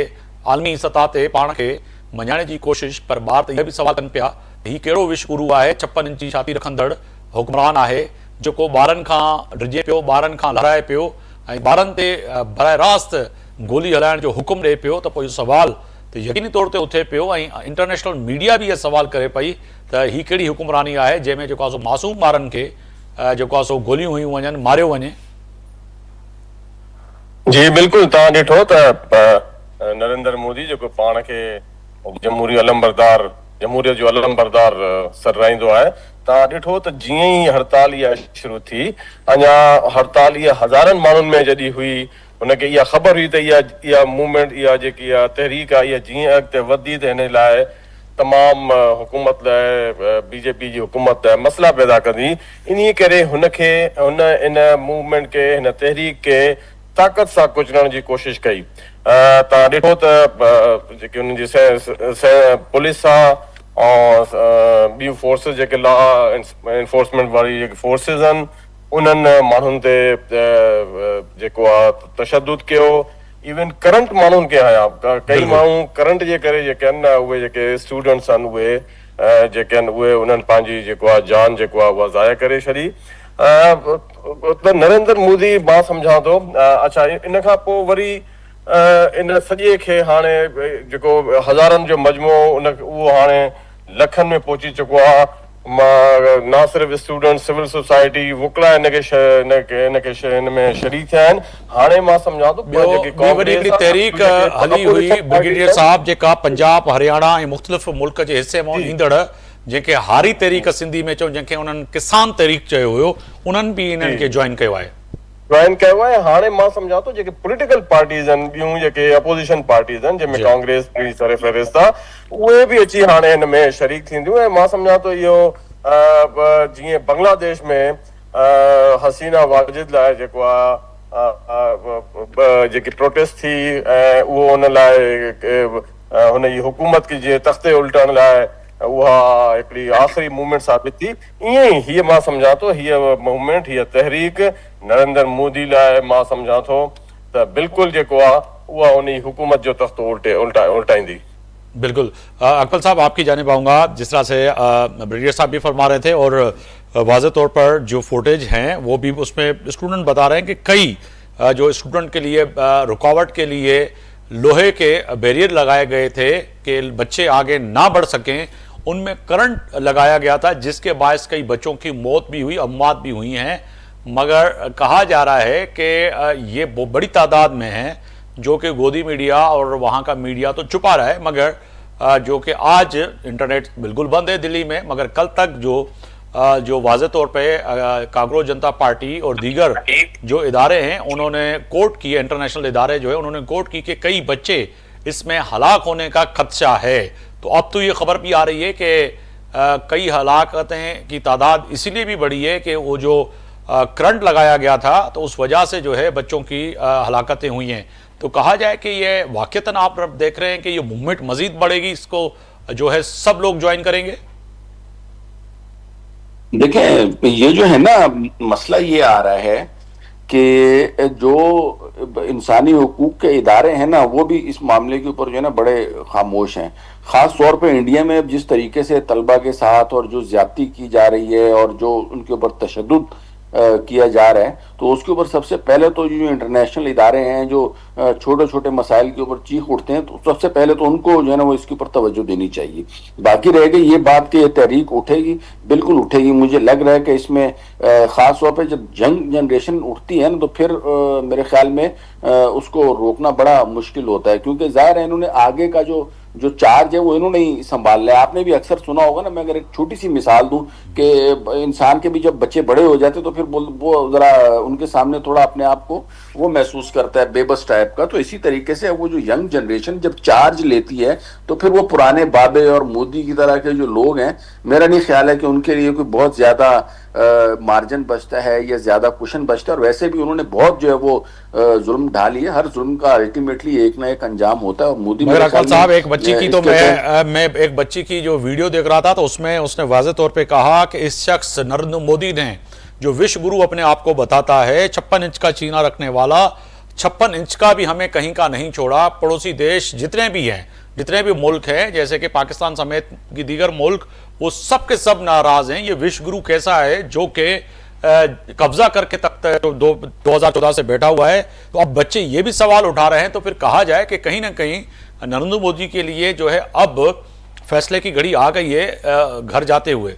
आलमी सतह ते पाण खे मञाइण जी कोशिश, पर ॿार त इहे बि सवाल कनि पिया हीउ कहिड़ो विश्व गुरु आहे, 56 इंची छाती रखंदड़ हुक्मरान आहे जेको ॿारनि खां डिॼे पियो, ॿारनि खां लड़ाए पियो ऐं ॿारनि ते बराह रास्त गोली हलाइण जो हुकुम ॾिए पियो। त पोइ इहो सुवाल त यकीनी तौर ते उथे पियो ऐं इंटरनेशनल मीडिया बि इहा सवाल करे पई त हीअ कहिड़ी हुकुमरानी आहे जंहिंमें जेको आहे सो मासूम ॿारनि खे जेको आहे सो गोलियूं हुयूं वञनि, मारियो वञे। जी बिल्कुलु, तव्हां ॾिठो त नरेंद्र मोदी जेको पाण खे जमहूरियत जो अलमबरदार सराईंदो आहे, तव्हां ॾिठो त जीअं ई हड़ताल इहा शुरू थी, अञा हड़ताल इहा हज़ारनि माण्हुनि में जॾहिं हुई, हुनखे इहा ख़बर हुई त इहा मूवमेंट, इहा जेकी आहे तहरीक आहे, इहा जीअं अॻिते वधी त हिन लाइ तमामु हुकूमत लाइ, बीजेपी जी हुकूमत लाइ मसइला पैदा कंदी। इन करे हुनखे इन मूवमेंट खे, हिन तहरीक खे ताक़त सां कुचलण जी कोशिश कई। तव्हां ॾिठो त जेके हुननि जी पुलिस आहे ऐं ॿियूं फोर्सिस जेके लॉ एनफोर्समेंट वारी जेके फोर्सिस आहिनि उन्हनि माण्हुनि ते जेको आहे तशदुद कयो। इवन करंट माण्हुनि खे हया कई माण्हू करंट जे करे जेके आहिनि न, उहे जेके स्टूडेंट्स आहिनि उहे जेके आहिनि उहे उन्हनि पंहिंजी जेको आहे जान जेको आहे उहा ज़ाया करे छॾी। त नरेंद्र मोदी मां सम्झां थो, अच्छा इन खां पोइ वरी इन सॼे खे हाणे जेको हज़ारनि जो मजमो उहो हाणे लखनि में पहुची चुको आहे। न सिर्फ़ु स्टूडेंट, सिविल सोसाइटी, वुकला हिन में शरीक थिया आहिनि। हाणे मां सम्झां थो तहरीक हली हुई ब्रिगेडियर साहब जेका पंजाब, हरियाणा ऐं मुख़्तलिफ़ मुल्क जे हिसे मां ईंदड़ जंहिंखे हारी तहरीक सिंधी में चऊं, जंहिंखे उन्हनि किसान तहरीक चयो हुयो, उन्हनि बि इन्हनि खे जॉइन कयो आहे। हाणे मां सम्झां थो जेके पॉलिटिकल पार्टीज़ आहिनि, ॿियूं जेके अपोज़िशन पार्टीज़ आहिनि जंहिंमें कांग्रेस बि सर फ़हरिस्त आहे, उहे बि अची हाणे हिन में शरीक थींदियूं। ऐं मां सम्झां थो इहो जीअं बांग्लादेश में हसीना वाजिद लाइ जेको आहे जेकी प्रोटेस्ट थी ऐं उहो हुन लाइ हुन जी हुकूमत खे जीअं तख़्ते उल्टण लाइ उहा हिकिड़ी आख़िरी मूवमेंट साबित थी, ईअं ई हीअ मां सम्झां थो हीअ मूवमेंट, हीअ तहरीक नरेंद्र मोदी लाइ मां सम्झां थो त बिल्कुलु जेको आहे उहा उन हुकूमत जो तख़्तो उल्टाईंदी। बिल्कुल अकबल साहब, आपकी जानिब आऊँगा। जिस तरह से ब्रिगेडियर साहब भी फरमा रहे थे और वाज़े तौर पर जो फुटेज हैं वो भी उसमें स्टूडेंट बता रहे हैं कि कई जो स्टूडेंट के लिए रुकावट के लिए लोहे के बैरियर लगाए गए थे कि बच्चे आगे ना बढ़ सकें, उनमें करंट लगाया गया था जिसके बायस कई बच्चों की मौत भी हुई, अमवात भी हुई हैं। मगर कहा जा रहा है कि ये बड़ी तादाद में है जो कि गोदी मीडिया और वहाँ का मीडिया तो छुपा रहा है, मगर जो कि आज इंटरनेट बिल्कुल बंद है दिल्ली में, मगर कल तक जो वाज़े तौर पे काकरोच जनता पार्टी और दीगर जो इदारे हैं उन्होंने कोट की, इंटरनेशनल इदारे जो है उन्होंने कोट की कि कई बच्चे इसमें हलाक होने का खदशा है। तो अब तो ये खबर भी आ रही है कि कई हलाकतें की तादाद इसीलिए भी बढ़ी है कि वो जो करंट लगाया गया था तो उस वजह से जो है बच्चों की हलाकतें हुई हैं। तो कहा जाए कि ये वाक़तन आप देख रहे हैं कि ये मूवमेंट मजीद बढ़ेगी, इसको जो है सब लोग ज्वाइन करेंगे? देखें, ये जो है ना मसला ये आ रहा है कि जो इंसानी हुकूक के इदारे हैं ना, वो भी इस मामले के ऊपर जो है ना बड़े खामोश हैं। खास तौर पे इंडिया में जिस तरीके से तलबा के साथ और जो ज्यादती की जा रही है और जो उनके ऊपर तशद्दुद किया जा रहा है, तो उसके ऊपर सबसे पहले तो जो इंटरनेशनल इदारे हैं जो छोटे छोटे मसाइल के ऊपर चीख उठते हैं, तो सबसे पहले तो उनको जो है ना वो इसके ऊपर तवज्जो देनी चाहिए। बाकी रह गई ये बात कि ये तहरीक उठेगी, बिल्कुल उठेगी। मुझे लग रहा है कि इसमें खास तौर पे जब यंग जनरेशन उठती है ना, तो फिर मेरे ख्याल में उसको रोकना बड़ा मुश्किल होता है, क्योंकि जाहिर है इन्होंने आगे का जो चार्ज है वो इन्होंने ही संभाल लिया। आपने भी अक्सर सुना होगा ना, मैं अगर एक छोटी सी मिसाल दूं कि इंसान के भी जब बच्चे बड़े हो जाते तो फिर वो जरा उनके सामने थोड़ा अपने आप को वो महसूस करता है बेबस टाइप का। तो इसी तरीके से वो जो यंग जनरेशन जब चार्ज लेती है, तो फिर वो पुराने बाबे और मोदी की तरह के जो लोग हैं, मेरा नहीं ख्याल है कि उनके लिए कोई बहुत ज्यादा मार्जिन बचता है या ज्यादा कुशन बचता है। और वैसे भी उन्होंने बहुत जो है वो जुल्म ढाली है। हर जुल्म का अल्टीमेटली एक ना एक अंजाम होता है। और मोदी मगर अकमल साहब, एक बच्ची की तो मैं एक बच्ची की जो वीडियो देख रहा था, तो उसमें उसने वाज़ेह तौर पे कहा कि इस शख्स नरेंद्र मोदी ने, जो विश्व गुरु अपने आप को बताता है, 56 इंच का सीना रखने वाला, 56 इंच का भी हमें कहीं का नहीं छोड़ा। पड़ोसी देश जितने भी हैं, जितने भी मुल्क हैं, जैसे कि पाकिस्तान समेत की दीगर मुल्क, वो सब के सब नाराज हैं। ये विश्व गुरु कैसा है जो कि कब्जा करके तक 2014 से बैठा हुआ है। तो अब बच्चे ये भी सवाल उठा रहे हैं, तो फिर कहा जाए कि कहीं ना कहीं नरेंद्र मोदी के लिए जो है अब फैसले की घड़ी आ गई है घर जाते हुए।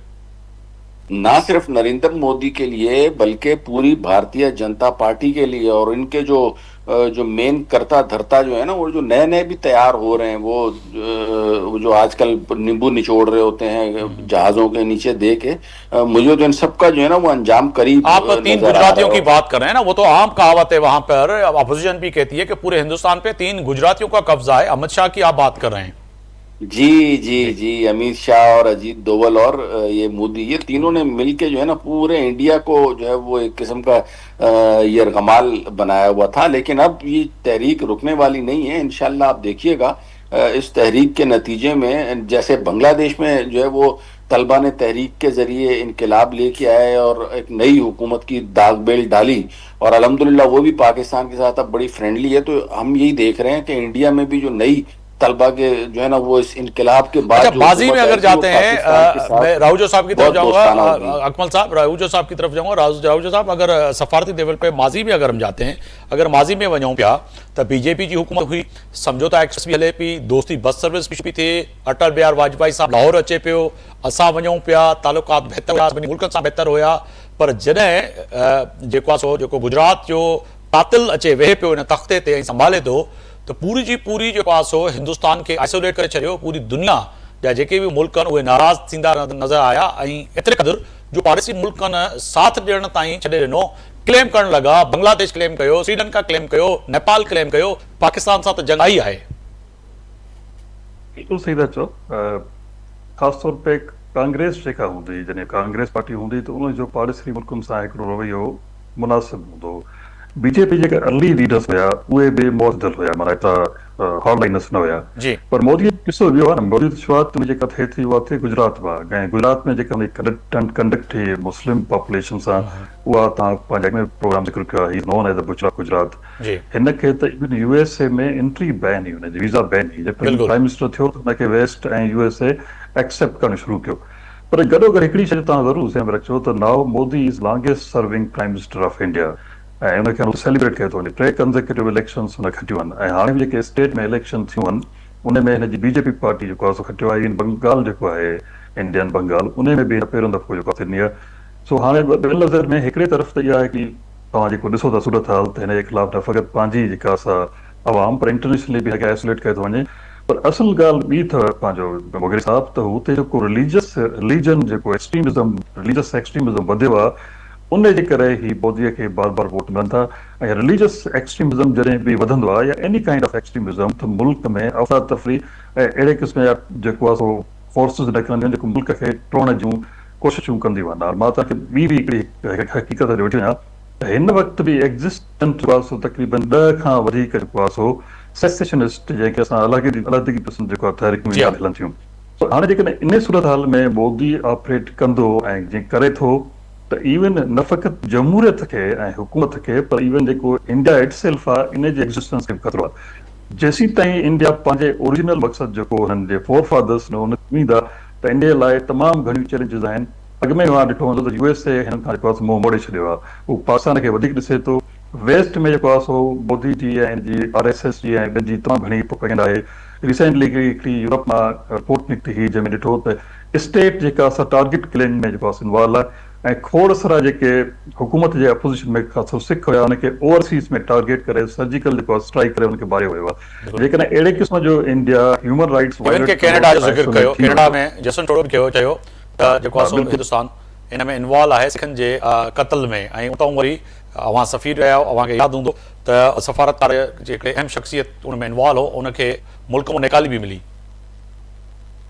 ना सिर्फ नरेंद्र मोदी के लिए बल्कि पूरी भारतीय जनता पार्टी के लिए, और इनके जो मेन करता धरता जो है ना, वो जो नए नए भी तैयार हो रहे हैं, वो जो आजकल नींबू निचोड़ रहे होते हैं जहाजों के नीचे दे के, मुझे तो इन सबका जो है ना वो अंजाम करीब आप 3 गुजरातियों की बात कर रहे हैं ना, वो तो आम कहावत है वहां पर। अपोजिशन भी कहती है कि पूरे हिंदुस्तान पे 3 गुजरातियों का कब्जा है। अमित शाह की आप बात कर रहे हैं। जी, अमित शाह और अजीत डोवल और ये मोदी, ये तीनों ने मिलके जो है ना पूरे इंडिया को जो है वो एक किस्म का यरगमाल बनाया हुआ था। लेकिन अब ये तहरीक रुकने वाली नहीं है। इंशाल्लाह आप देखिएगा इस तहरीक के नतीजे में, जैसे बांग्लादेश में जो है वो तलबा ने तहरीक के जरिए इनकलाब लेके आए और एक नई हुकूमत की दाग बेल डाली, और अल्हम्दुलिल्लाह वो भी पाकिस्तान के साथ अब बड़ी फ्रेंडली है। तो हम यही देख रहे हैं कि इंडिया में भी जो नई तलबा के जो है ना वो इस इनकलाब के बाद, अच्छा, माजी में अगर जाते हैं, मैं राहुजो साहब की तरफ जाऊंगा, अकमल साहब राहुजो साहब की तरफ जाऊंगा। राहुजो साहब, अगर सफारती लेवल पे माजी में अगर हम जाते हैं, अगर माजी में वञूं पिया तो बीजेपी जी हुकूमत हुई, समझौता एक्सप्रेस भी हले पई, दोस्ती बस सर्विस भी थी, अटल बिहारी वाजपेयी साहब लाहौर अचे पियो, असां वञूं पिया, तालुकात बहितर हुआ, ॿिन्ही मुल्कनि सां बहितर हुया। पर जॾहिं जेको आहे सो जेको गुजरात जो कातिल अचे वेहे पियो इन तख़्ते ते ऐं संभाले थो, तो पूरी जी पूरी जो आहे सो हिंदुस्तान के आइसोलेट करे छॾियो। पूरी दुनिया जा जेके भी मुल्क आहिनि उहे नाराज़ थींदा नज़र आया, ऐं एतिरे क़दुरु जो पाड़ोसी मुल्कनि साथ ॾियण ताईं छॾे ॾिनो, क्लेम करण लॻा। बांग्लादेश क्लेम कयो, श्रीलंका क्लेम कयो, नेपाल क्लेम कयो, पाकिस्तान सां त जंग आई आहे। बिल्कुलु सही था चओ। ख़ासि तौर पे कांग्रेस जेका हूंदी, जॾहिं कांग्रेस पार्टी हूंदी, त उन जो पाड़ोसी मुल्कनि सां हिकिड़ो रवैयो मुनासिबु हूंदो। बीजेपी जेके अर्ली लीडर्स हुया उहे बि मौतदिल हुया, माना हेतिरा हार्डलाइनर्स न हुया। पर मोदी किसो वियो आहे न, मोदी शुरूआत में जेका थिए थी उहा थिए गुजरात मां। ऐं गुजरात में जेका कंडक्ट थी मुस्लिम पॉपुलेशन सां, उहा तव्हां पंहिंजे प्रोग्राम ज़िक्र कयो आहे, नोन एज़ द गुजरात। हिनखे त इवन यूएसए में एंट्री बैन हुई, हुनजी वीज़ा बैन हुई। जॾहिं प्राइम मिनिस्टर थियो त हुनखे वेस्ट ऐं यूएसए एक्सेप्ट करणु शुरू कयो। पर गॾोगॾु हिकिड़ी शइ तव्हां ज़रूरु ज़हन में रखिजो त now Modi is longest serving prime minister of India, ऐं उनखे सेलिब्रेट कयो थो वञे। 3 कंसेक्यूटिव इलेक्शन्स हुन खटियूं आहिनि, ऐं हाणे बि जेके स्टेट में इलेक्शन थियूं आहिनि उन में हिनजी बीजेपी पार्टी जेको आहे सो खटियो आहे। बंगाल जेको आहे इंडियन बंगाल, उन में बि पहिरियों दफ़ो जेको थींदी आहे। सो हाणे नज़र में हिकिड़े तरफ़ त इहा आहे कि तव्हां जेको ॾिसो था सूरत हाल, त हिन जे ख़िलाफ़ न फ़क़ति पंहिंजी जेका असां आवाम पर इंटरनेशनली बि आइसोलेट कयो थो वञे। पर असुल ॻाल्हि ॿी अथव पंहिंजो मोगरी साहब, त हुते जेको रिलीजन जेको रिलीजियस एक्सट्रीमिज़म वधियो आहे, उन जे करे ही मोदीअ खे बार बार वोट मिलनि था। ऐं रिलीजियस एक्सट्रीमिज़म जॾहिं बि वधंदो आहे या एनी काइंड ऑफ एक्सट्रीमिज़म, त मुल्क में अफ़रा तफ़री ऐं अहिड़े क़िस्म जा जेको आहे सो फोर्सिस निकिरंदियूं आहिनि जेको मुल्क खे टोड़ण जूं कोशिशूं कंदियूं आहिनि। मां तव्हांखे ॿी बि हिकिड़ी हक़ीक़त ॾे वठी वञा त हिन वक़्तु बि एग्ज़िस्टेंट जेको आहे सो तक़रीबन 10 खां वधीक जेको आहे सो सेसेशनिस्ट जंहिंखे असां अलॻि क़िस्म जेको आहे तहरीकूं हलनि थियूं। हाणे जेकॾहिं इन सूरत हाल में मोदी ऑपरेट कंदो ऐं जीअं करे थो, त इवन न फ़क़ति जमहूरियत खे ऐं हुकूमत खे पर इवन जेको इंडिया इटसेल्फ आहे इन जे एग्ज़िस्टेंस खे ख़तरो आहे। जेसीं ताईं इंडिया पंहिंजे ओरिजिनल मक़सदु जेको हुननि जे फोर फादर्स ने हुन उम्मीद आहे त इंडिया लाइ तमामु घणियूं चैलेंजिस आहिनि। अॻु में मां ॾिठो हूंदो त USA हिननि खां जेको आहे मुंहुं मोड़े छॾियो आहे, उहो पाकिस्तान खे वधीक ॾिसे थो। वेस्ट में जेको आहे सो मोदी जी ऐं जी RSS जी ऐं ॿियनि जी तमामु घणी प्रोपेगेंडा आहे। रिसेंटली हिकिड़ी यूरोप मां रिपोर्ट निकिती हुई जंहिंमें ॾिठो त स्टेट जेका असां टारगेट किलिंग में जेको आहे इन्वॉल्व आहे ऐं खोड़ सारा जेके हुकूमत जे अपोज़िशन में ख़ासि सिख हुया उनखे ओवरसीज़ में टारगेट करे सर्जिकल जेको आहे स्ट्राइक करे उनखे मारियो वियो आहे। जेकॾहिं अहिड़े क़िस्म जो इंडिया ह्यूमन राइट्स कनाडा जो ज़िक्र कयो, कनाडा में जसन टोडो बि चयो त जेको आहे हिंदुस्तान इन में इन्वॉल्व आहे सिखनि जे क़त्ल में। ऐं उतां वरी अवां सफ़ीर रहिया आहियो, अव्हांखे यादि हूंदो त सफ़ारतकार जेके अहम शख़्सियत उन में इन्वॉल्व हो उनखे मुल्क मां निकाली बि मिली।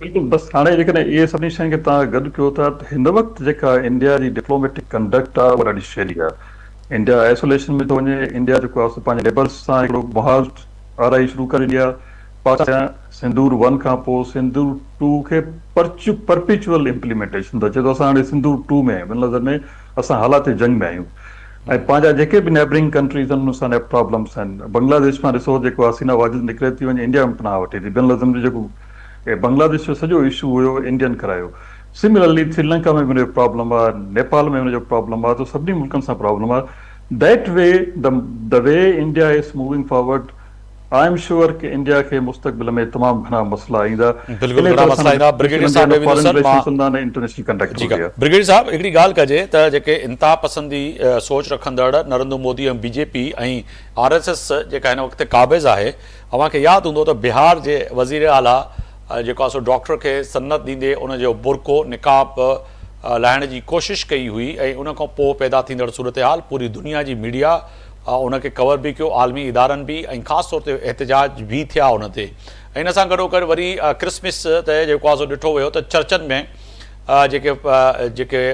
बिल्कुलु, बसि हाणे जेकॾहिं इहे सभिनी शयुनि खे तव्हां गॾु कयो था त हिन वक़्तु जेका इंडिया जी डिप्लोमेटिक कंडक्ट आहे उहा ॾाढी शेरी आहे। इंडिया आइसोलेशन में थो वञे। इंडिया जेको आहे पंहिंजे नेबर्स सां हिकिड़ो मुहाज़ आराई शुरू करे ॾिया। पाकिस्तान सिंदूर 1 खां पोइ सिंदूर 2 खे परपिचुअल इम्प्लीमेंटेशन त चए थो असां हाणे सिंदूर 2 में आहियूं, मतिलबु में असां हालात जंग में आहियूं। ऐं पंहिंजा जेके बि नेबरिंग कंट्रीज़ आहिनि उन सां प्रॉब्लम्स आहिनि। बांग्लादेश मां ॾिसो जेको आहे सीना वाजिद निकिरे थी वञे, इंडिया में पनाह वठे थी। बिन लज़म जो जेको बांग्लादेश जो सॼो इशू हुयो इंडियन करायो। सिमिलरली श्रीलंका में बि प्रॉब्लम आहे, नेपाल में हुनजो प्रॉब्लम आहे, त सभिनी मुल्कनि सां प्रॉब्लम आहे। That way the way India is moving forward, I am sure कि इंडिया के मुस्तक़बिल में तमाम घना मसला ईंदा। बिल्कुलु घणा मसला ईंदा। ब्रिगेडियर साहब इंटरनेशनल कंडक्ट ब्रिगेडियर साहब हिकिड़ी ॻाल्हि कजे त जेके इंतहा पसंदी सोच रखंदड़ नरेंद्र मोदी ऐं BJP ऐं RSS जेका हिन वक़्तु क़ाबिज़ आहे, अव्हांखे यादि हूंदो त बिहार जे वज़ीर आला जेको आहे सो डॉक्टर खे सनत ॾींदे उनजो बुरको निकाब लाहिण जी कोशिशि कई हुई ऐं उन खां पोइ पैदा थींदड़ सूरत हाल पूरी दुनिया जी मीडिया उनखे कवर बि कयो, आलमी इदारनि बि, ऐं ख़ासि तौर ते एहतजाज बि थिया उन ते। ऐं इन सां गॾोगॾु वरी क्रिसमस ते जेको आहे सो ॾिठो वियो त चर्चनि में जेके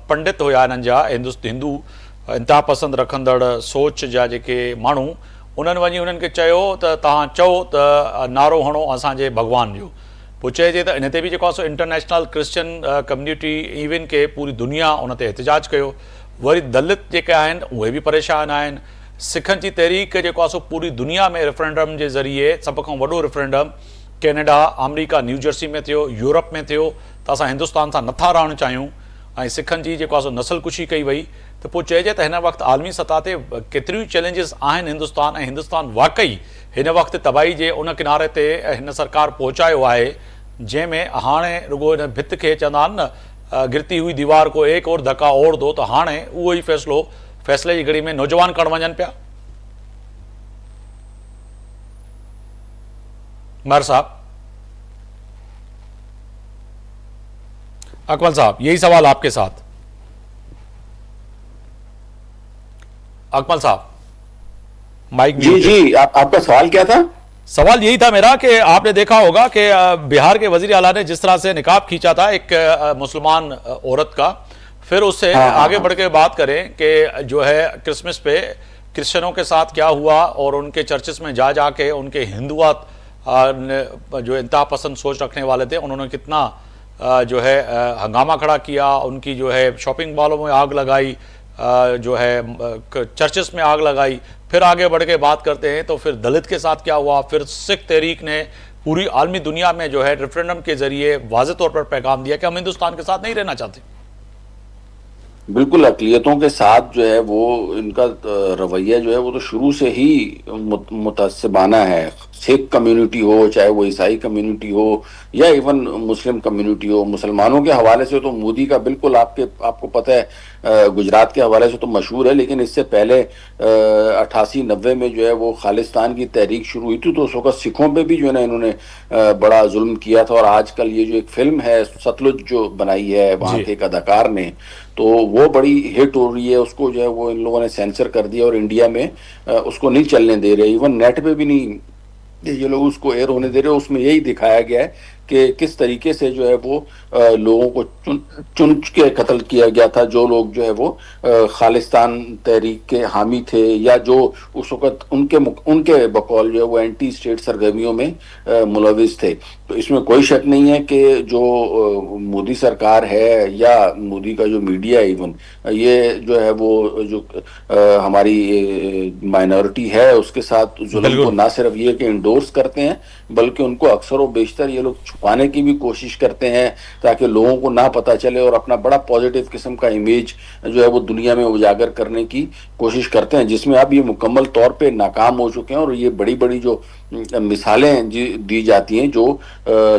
पंडित हुया हिननि जा हिंदू इंतहा पसंद रखंदड़ सोच जा जेके माण्हू, उन्हनि वञी उन्हनि खे चयो त तव्हां चओ त नारो हणो असांजे भॻवान जो। पोइ चइजे त इन ते बि जेको आहे so international Christian community even के पूरी दुनिया उन ते एहतजाज कयो। वरी दलित जेके आहिनि उहे बि परेशान आहिनि। सिखनि जी तहरीक जेको आहे सो पूरी दुनिया में रेफरेंडम जे ज़रिए सभ खां वॾो referendum Canada, America, new Jersey में थियो, यूरोप में थियो, त असां हिंदुस्तान सां नथा रहणु चाहियूं। ऐं सिखनि जी जेको आहे सो नस्ल कुशी कई वई। त पोइ चइजे त हिन वक़्तु आलमी सतह ते केतिरियूं चैलेंजिस आहिनि हिंदुस्तान, ऐं हिंदुस्तान वाकई हिन वक़्तु तबाही जे उन किनारे ते हिन सरकार पहुचायो आहे जंहिंमें हाणे रुगो हिन भित खे चवंदा आहिनि न गिरती हुई दीवार को एक और धक्का और दो, त हाणे उहो ई फ़ैसिले जी घड़ी में नौजवान करणु वञनि पिया। मर साहब, अकमल साहब, यही सवाल आपके साथ। अकमल साहब माइक जी आपका सवाल क्या था? सवाल यही था मेरा कि आपने देखा होगा कि बिहार के वजीर आला ने जिस तरह से निकाब खींचा था एक मुसलमान औरत का, फिर उससे आगे बढ़ के बात करें कि जो है क्रिसमस पे क्रिश्चियनों के साथ क्या हुआ और उनके चर्चेस में जा जाके उनके हिंदुआत जो इंतहा पसंद सोच रखने वाले थे उन्होंने कितना जो है हंगामा खड़ा किया, उनकी जो है शॉपिंग मॉलों में आग लगाई, जो है चर्चेस में आग लगाई। फिर आगे बढ़ के बात करते हैं तो फिर दलित के साथ क्या हुआ, फिर सिख तहरीक ने पूरी आलमी दुनिया में जो है रेफरेंडम के जरिए वाज़े तौर पर पैगाम दिया कि हम हिंदुस्तान के साथ नहीं रहना चाहते। बिल्कुल, अक़लियतों के साथ जो है वो इनका रवैया जो है वो तो शुरू से ही मुतअस्सिबाना है। सिख कम्युनिटी हो, चाहे वो ईसाई कम्युनिटी हो या इवन मुस्लिम कम्युनिटी हो। मुसलमानों के हवाले से तो मोदी का बिल्कुल आपको पता है गुजरात के हवाले से तो मशहूर है, लेकिन इससे पहले 88-90 में जो है वो खालिस्तान की तहरीक शुरू हुई थी, तो उस वक्त सिखों पे भी जो है ना इन्होंने बड़ा जुल्म किया था। और आजकल ये जो एक फिल्म है सतलुज जो बनाई है वहाँ के एक अदाकार ने, तो वो बड़ी हिट हो रही है। उसको जो है वो इन लोगों ने सेंसर कर दिया और इंडिया में उसको नहीं चलने दे रहे, इवन नेट पे भी नहीं ये लोग उसको एयर होने दे रहे। उसमें यही दिखाया गया है कि किस तरीके से जो है वो लोगों को चुन चुन के कत्ल किया गया था, जो लोग जो है वो खालिस्तान तहरीक के हामी थे या जो उस वक्त उनके बकौल जो है वो एंटी स्टेट सरगर्मियों में मुलविस थे। तो इसमें कोई शक नहीं है कि जो मोदी सरकार है या मोदी का जो मीडिया इवन ये जो है वो जो हमारी माइनॉरिटी है उसके साथ जुल्म को ना सिर्फ ये कि इंडोर्स करते हैं बल्कि उनको अक्सर और बेशतर ये लोग छुपाने की भी कोशिश करते हैं ताकि लोगों को ना पता चले और अपना बड़ा पॉजिटिव किस्म का इमेज जो है वो दुनिया में उजागर करने की कोशिश करते हैं, जिसमें अब ये मुकम्मल तौर पे नाकाम हो चुके हैं। और ये बड़ी बड़ी जो मिसालें दी जाती हैं, जो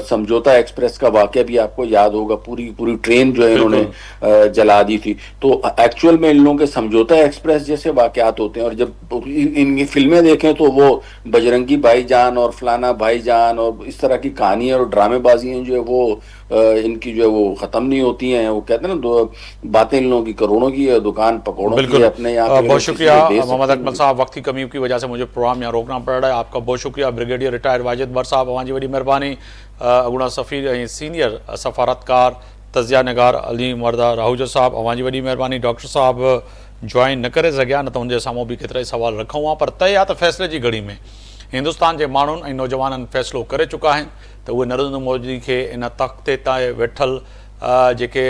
समझौता एक्सप्रेस का वाकया भी आपको याद होगा, पूरी ट्रेन जो है इन्होंने जला दी थी। तो एक्चुअल में इन लोगों के समझौता एक्सप्रेस जैसे वाकयात होते हैं और जब इनकी फिल्में देखें तो वो बजरंगी भाईजान और फलाना भाईजान और इस तरह की कहानियां और ड्रामेबाजियां जो है वो इनकी जो है वो खत्म नहीं होती हैं। वो कहते हैं ना बातें इन लोगों की करोड़ों की है, दुकान पकौड़ों की है अपने यहाँ। बहुत शुक्रिया मोहम्मद अकमल साहब, वक्त की कमी की वजह से मुझे प्रोग्राम यहाँ रोकना पड़ रहा है। आपका बहुत शुक्रिया। ब्रिगेडियर रिटायर्ड वाजिद बर साहब, अवां जी वॾी महिरबानी। अगुणा सफ़ीर ऐं सीनियर सफ़ारतकार तज़िया निगार अली मर्दा राहुजा साहब, अवां जी वॾी महिरबानी। डॉक्टर साहब जॉइन न करे सघिया, न त हुनजे साम्हूं बि केतिरा ई सवाल रखूं हा, पर तय आहे त फ़ैसिले जी घड़ी में हिंदुस्तान जे माण्हुनि ऐं नौजवाननि फ़ैसिलो करे चुका आहिनि त उहे नरेंद्र मोदी खे इन तख़्ते ते वेठल जेके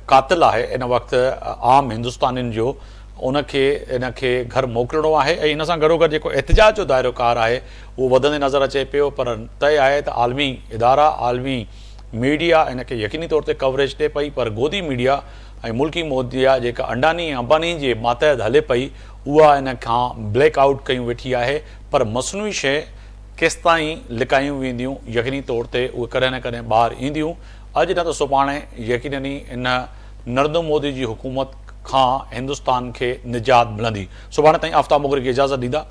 कातिल आहे इन वक़्तु आम हिंदुस्तानियुनि जो इनखे घर मोकिलिणो आहे। ऐं इन सां गॾोगॾु जेको एहतिजाज जो दायरोकार आहे उहो वधंदे नज़र अचे पियो, पर तय आहे त आलमी इदारा आलमी मीडिया इनखे यकीनी तौर ते कवरेज ॾिए पई, पर गोदी मीडिया ऐं मुल्की मीडिया जेका अंडानी ऐं अंबानी जे मातहत हले पई उहा इन खां ब्लैक आउट कयूं वेठी आहे। पर मसनूई शइ केसि ताईं लिकायूं वेंदियूं, यकीनी तौर ते उहे कॾहिं न कॾहिं ॿाहिरि ईंदियूं। अॼु न त सुभाणे यकीननी इन नरेंद्र मोदी जी हुकूमत खां हिंदुस्तान खे निजात मिलंदी। सुभाणे ताईं आफ्ताब मुग़रिर खे इजाज़त ॾींदा।